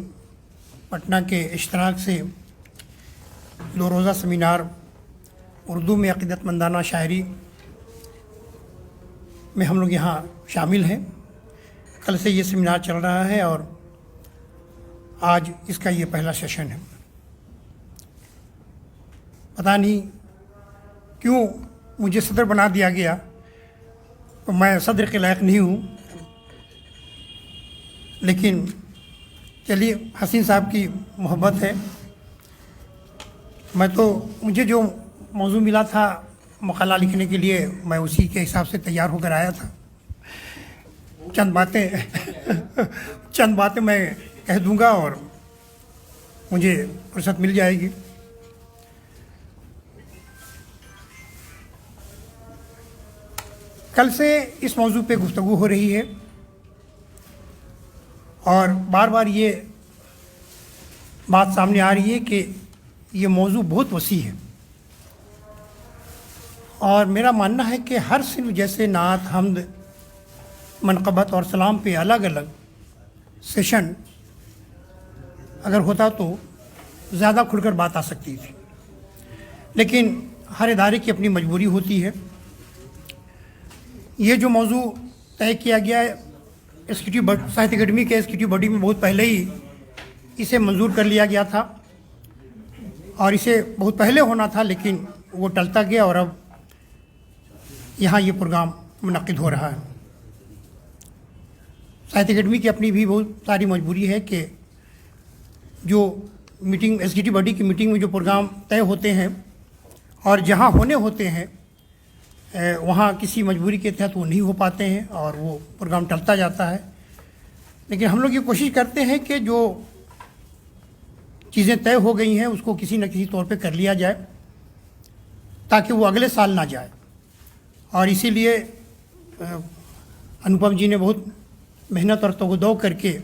پٹنہ کے اشتراک سے 2 روزہ سیمینار اردو میں عقیدت مندانہ شاعری میں ہم لوگ یہاں شامل ہیں۔ کل سے یہ سیمینار چل رہا ہے اور آج اس کا یہ پہلا سیشن ہے۔ پتہ نہیں کیوں مجھے صدر بنا دیا گیا، تو میں صدر کے لائق نہیں ہوں، لیکن چلیے حسین صاحب کی محبت ہے۔ مجھے جو موضوع ملا تھا مقالہ لکھنے کے لیے، میں اسی کے حساب سے تیار ہو کر آیا تھا۔ چند باتیں میں کہہ دوں گا اور مجھے فرصت مل جائے گی۔ کل سے اس موضوع پہ گفتگو ہو رہی ہے اور بار بار یہ بات سامنے آ رہی ہے کہ یہ موضوع بہت وسیع ہے، اور میرا ماننا ہے کہ ہر صنف جیسے نعت، حمد، منقبت اور سلام پہ الگ الگ سیشن اگر ہوتا تو زیادہ کھل کر بات آ سکتی تھی، لیکن ہر ادارے کی اپنی مجبوری ہوتی ہے۔ یہ جو موضوع طے کیا گیا ہے ساہتیہ اکیڈمی کے ایگزیکٹو باڈی میں بہت پہلے ہی اسے منظور کر لیا گیا تھا، اور اسے بہت پہلے ہونا تھا، لیکن وہ ٹلتا گیا اور اب یہاں یہ پروگرام منعقد ہو رہا ہے۔ ساہتیہ اکیڈمی کی اپنی بھی بہت ساری مجبوری ہے کہ جو میٹنگ ایگزیکٹو باڈی کی میٹنگ میں جو پروگرام طے ہوتے ہیں اور جہاں ہونے ہوتے ہیں وہاں کسی مجبوری کے تحت وہ نہیں ہو پاتے ہیں اور وہ پروگرام ٹلتا جاتا ہے، لیکن ہم لوگ یہ کوشش کرتے ہیں کہ جو چیزیں طے ہو گئی ہیں اس کو کسی نہ کسی طور پہ کر لیا جائے تاکہ وہ اگلے سال نہ جائے، اور اسی لیے انوپم جی نے بہت محنت اور توغ کر کے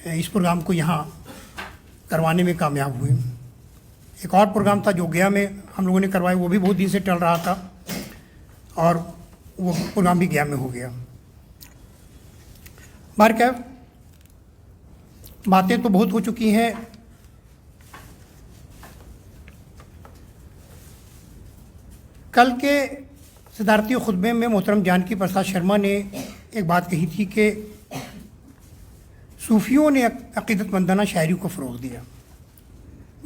اس پروگرام کو یہاں کروانے میں کامیاب ہوئے۔ ایک اور پروگرام تھا جو گیا میں ہم لوگوں نے کروایا، وہ بھی بہت دن سے ٹل رہا تھا اور وہ پروگرام بھی گیا میں ہو گیا۔ بہرکیف باتیں تو بہت ہو چکی ہیں، کل کے صدارتی خطبے میں محترم جانکی پرساد شرما نے ایک بات کہی تھی کہ صوفیوں نے عقیدت مندانہ شاعری کو فروغ دیا۔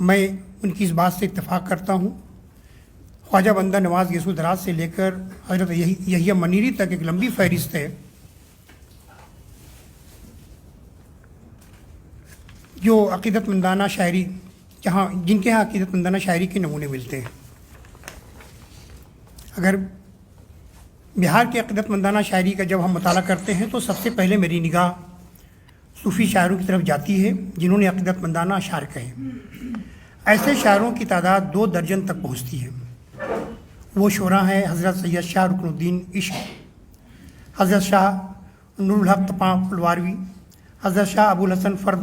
میں ان کی اس بات سے اتفاق کرتا ہوں۔ خواجہ بندہ نواز یسوع دراز سے لے کر حضرت یحییٰ منیری تک ایک لمبی فہرست ہے جو عقیدت مندانہ شاعری جن کے ہاں عقیدت مندانہ شاعری کے نمونے ملتے ہیں۔ اگر بہار کی عقیدت مندانہ شاعری کا جب ہم مطالعہ کرتے ہیں تو سب سے پہلے میری نگاہ صوفی شاعروں کی طرف جاتی ہے جنہوں نے عقیدت مندانہ اشعار کہے۔ ایسے شاعروں کی تعداد 2 درجن تک پہنچتی ہے۔ وہ شعراء ہیں حضرت سید شاہ رکن الدین عشق، حضرت شاہ نور الحق تپاں پلواروی، حضرت شاہ ابو الحسن فرد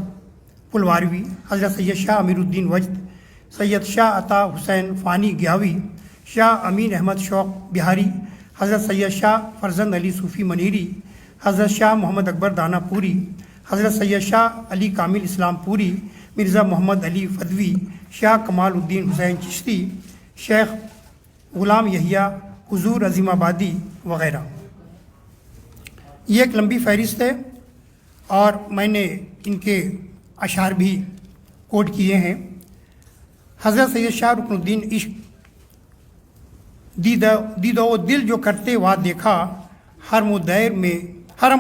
پلواروی، حضرت سید شاہ امیر الدین وجد، سید شاہ عطا حسین فانی گیاوی، شاہ امین احمد شوق بہاری، حضرت سید شاہ فرزند علی صوفی منیری، حضرت شاہ محمد اکبر دانہ پوری، حضرت سید شاہ علی کامل اسلام پوری، مرزا محمد علی فدوی، شاہ کمال الدین حسین چشتی، شیخ غلام یحییٰ، حضور عظیم آبادی وغیرہ۔ یہ ایک لمبی فہرست ہے اور میں نے ان کے اشعار بھی کوٹ کیے ہیں۔ حضرت سید شاہ رکن الدین عشق دیدہ و دل جو کرتے وا دیکھا، حرم و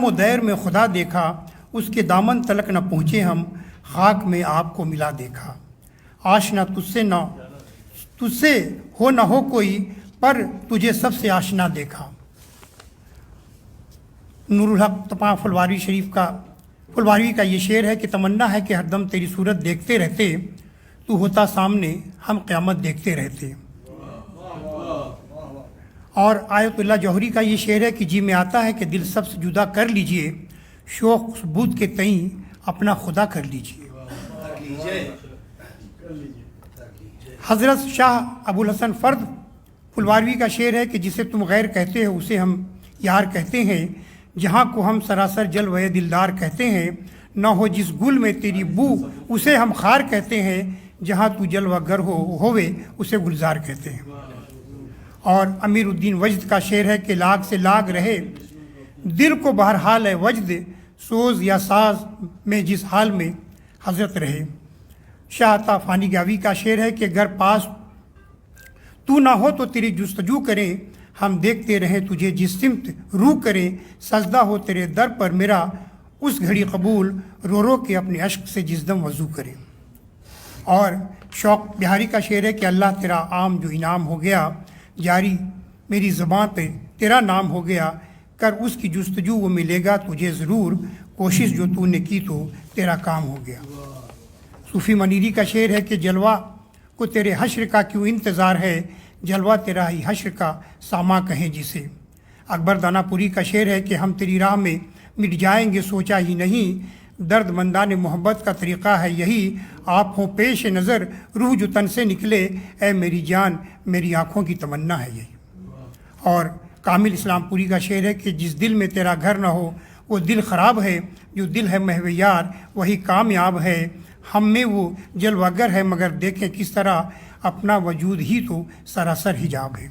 دیر میں خدا دیکھا، اس کے دامن تلک نہ پہنچے ہم، خاک میں آپ کو ملا دیکھا۔ آشنا تجھ سے ہو نہ ہو کوئی، پر تجھے سب سے آشنا دیکھا۔ نور الحق تپاں پھلواروی کا یہ شعر ہے کہ تمنا ہے کہ ہر دم تیری صورت دیکھتے رہتے، تو ہوتا سامنے ہم قیامت دیکھتے رہتے۔ اور آیت اللہ جوہری کا یہ شعر ہے کہ جی میں آتا ہے کہ دل سب سے جدا کر لیجئے، شوق ثبوت کے تئیں اپنا خدا کر لیجئے۔ حضرت شاہ ابو الحسن فرد پھلواروی کا شعر ہے کہ جسے تم غیر کہتے ہو اسے ہم یار کہتے ہیں، جہاں کو ہم سراسر جلوہ دلدار کہتے ہیں، نہ ہو جس گل میں تیری بو اسے ہم خار کہتے ہیں، جہاں تو جلوہ گر ہووے اسے گلزار کہتے ہیں۔ اور امیر الدین وجد کا شعر ہے کہ لاگ سے لاگ رہے دل کو بہرحال ہے وجد، سوز یا ساز میں جس حال میں حضرت رہے۔ شاہ عطا فانی گاوی کا شعر ہے کہ گر پاس تو نہ ہو تو تیری جستجو کریں، ہم دیکھتے رہیں تجھے جس سمت رو کریں، سجدہ ہو تیرے در پر میرا اس گھڑی قبول، رو رو کے اپنے عشق سے جس دم وضو کریں۔ اور شوق بہاری کا شعر ہے کہ اللہ تیرا عام جو انعام ہو گیا، جاری میری زباں پہ تیرا نام ہو گیا، کر اس کی جستجو وہ ملے گا تجھے ضرور، کوشش جو تو نے کی تو تیرا کام ہو گیا۔ صوفی منیری کا شعر ہے کہ جلوہ کو تیرے حشر کا کیوں انتظار ہے، جلوہ تیرا ہی حشر کا ساما کہیں جسے۔ اکبر دانہ پوری کا شعر ہے کہ ہم تیری راہ میں مٹ جائیں گے سوچا ہی نہیں، درد مندان محبت کا طریقہ ہے یہی، آپ ہوں پیش نظر روح جو تن سے نکلے، اے میری جان میری آنکھوں کی تمنا ہے یہی۔ اور کامل اسلام پوری کا شعر ہے کہ جس دل میں تیرا گھر نہ ہو وہ دل خراب ہے، جو دل ہے محو یار وہی کامیاب ہے، ہم میں وہ جلوہ گر ہے مگر دیکھیں کس طرح اپنا وجود ہی تو سراسر حجاب ہے۔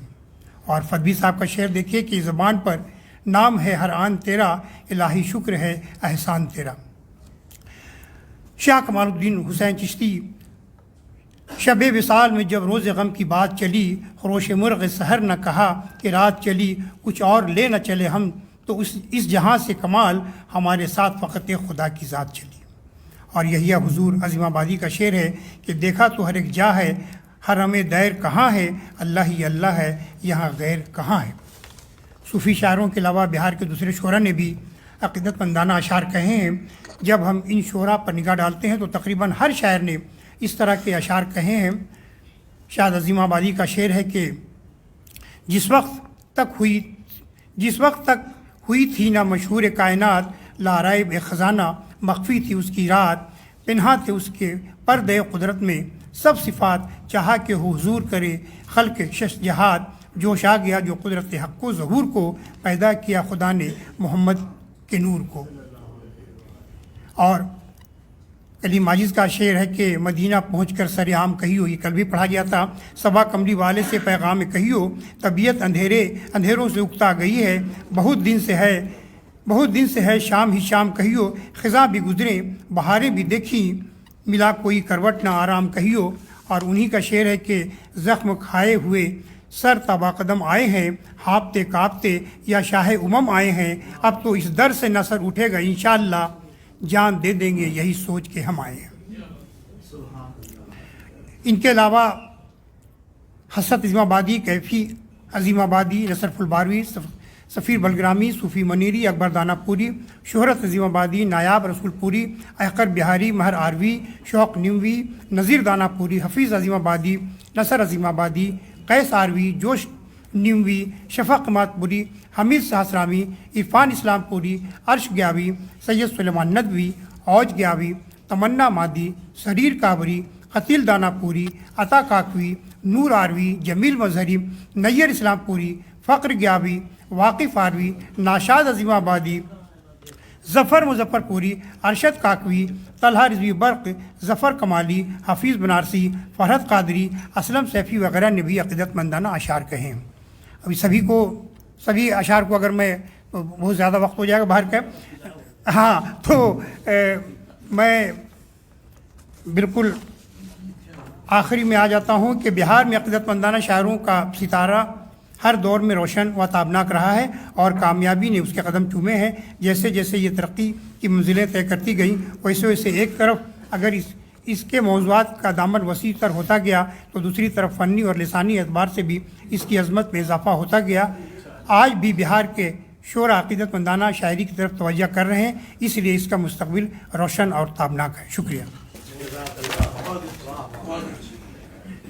اور فدوی صاحب کا شعر دیکھیے کہ زبان پر نام ہے ہر آن تیرا، الہی شکر ہے احسان تیرا۔ شاہ کمال الدین حسین چشتی شب وصال میں جب روز غم کی بات چلی، خروش مرغ سحر نہ کہا کہ رات چلی، کچھ اور لے نہ چلے ہم تو اس جہاں سے کمال، ہمارے ساتھ فقط خدا کی ذات چلی۔ اور یحییٰ حضور عظیم آبادی کا شعر ہے کہ دیکھا تو ہر ایک جا ہے، حرم دیر کہاں ہے، اللہ ہی اللہ ہے یہاں غیر کہاں ہے۔ صوفی شاعروں کے علاوہ بہار کے دوسرے شعراء نے بھی عقیدت مندانہ اشعار کہے ہیں۔ جب ہم ان شعراء پر نگاہ ڈالتے ہیں تو تقریباً ہر شاعر نے اس طرح کے اشعار کہے ہیں۔ شاہ عظیم آبادی کا شعر ہے کہ جس وقت تک ہوئی تھی نہ مشہور کائنات، لارائب خزانہ مخفی تھی اس کی رات، پنہا تھے اس کے پردے قدرت میں سب صفات، چاہا کہ حضور کرے خلق شش جہات، جوش آ گیا جو قدرت حق و ظہور کو، پیدا کیا خدا نے محمد کے نور کو۔ اور کلیم ماجد کا شعر ہے کہ مدینہ پہنچ کر سر عام کہیو، یہ کل بھی پڑھا گیا تھا، صبا کملی والے سے پیغام کہیو، طبیعت اندھیروں سے اکتا گئی ہے، بہت دن سے ہے شام ہی شام کہیو، خزاں بھی گزرے بہاریں بھی دیکھی، ملا کوئی کروٹ نہ آرام کہیو۔ اور انہی کا شعر ہے کہ زخم کھائے ہوئے سر تابا قدم آئے ہیں، ہانپتے کانپتے یا شاہ امم آئے ہیں، اب تو اس در سے نہ سر اٹھے گا انشاءاللہ، جان دے دیں گے یہی سوچ کے ہم آئے ہیں۔ ان کے علاوہ حسرت عظیم آبادی، کیفی عظیم آبادی، نصرف الباروی، سفیر بلگرامی، صوفی منیری، اکبر دانہ پوری، شہرت عظیم آبادی، نایاب رسول پوری، احقر بہاری، مہر آروی، شوق نیموی، نذیر دانہ پوری، حفیظ عظیم آبادی، نصر عظیم آبادی، قیس آروی، جوش نیموی، شفق ماتپوری، حمید سہسرامی، عرفان اسلام پوری، عرش گیاوی، سید سلیمان ندوی، اوج گیاوی، تمنا مادی، سریر کابری، قتیل دانہ پوری، عطا کاکوی، نور آروی، جمیل مظہری، نیر اسلام پوری، فقر گیاوی، واقف آروی، ناشاد عظیم آبادی، ظفر مظفر پوری، ارشد کاکوی، طلحہ رضوی برق، ظفر کمالی، حفیظ بنارسی، فرحت قادری، اسلم سیفی وغیرہ نے بھی عقیدت مندانہ اشعار کہے ہیں۔ ابھی سبھی اشعار کو اگر میں بہت زیادہ وقت ہو جائے گا باہر کا، ہاں تو میں بالکل آخری میں آ جاتا ہوں کہ بہار میں عقیدت مندانہ شاعروں کا ستارہ ہر دور میں روشن و تابناک رہا ہے اور کامیابی نے اس کے قدم چومے ہیں۔ جیسے جیسے یہ ترقی کی منزلیں طے کرتی گئیں ویسے ویسے ایک طرف اگر اس کے موضوعات کا دامن وسیع تر ہوتا گیا تو دوسری طرف فنی اور لسانی اعتبار سے بھی اس کی عظمت میں اضافہ ہوتا گیا۔ آج بھی بہار کے شعراء عقیدت مندانہ شاعری کی طرف توجہ کر رہے ہیں، اس لیے اس کا مستقبل روشن اور تابناک ہے۔ شکریہ۔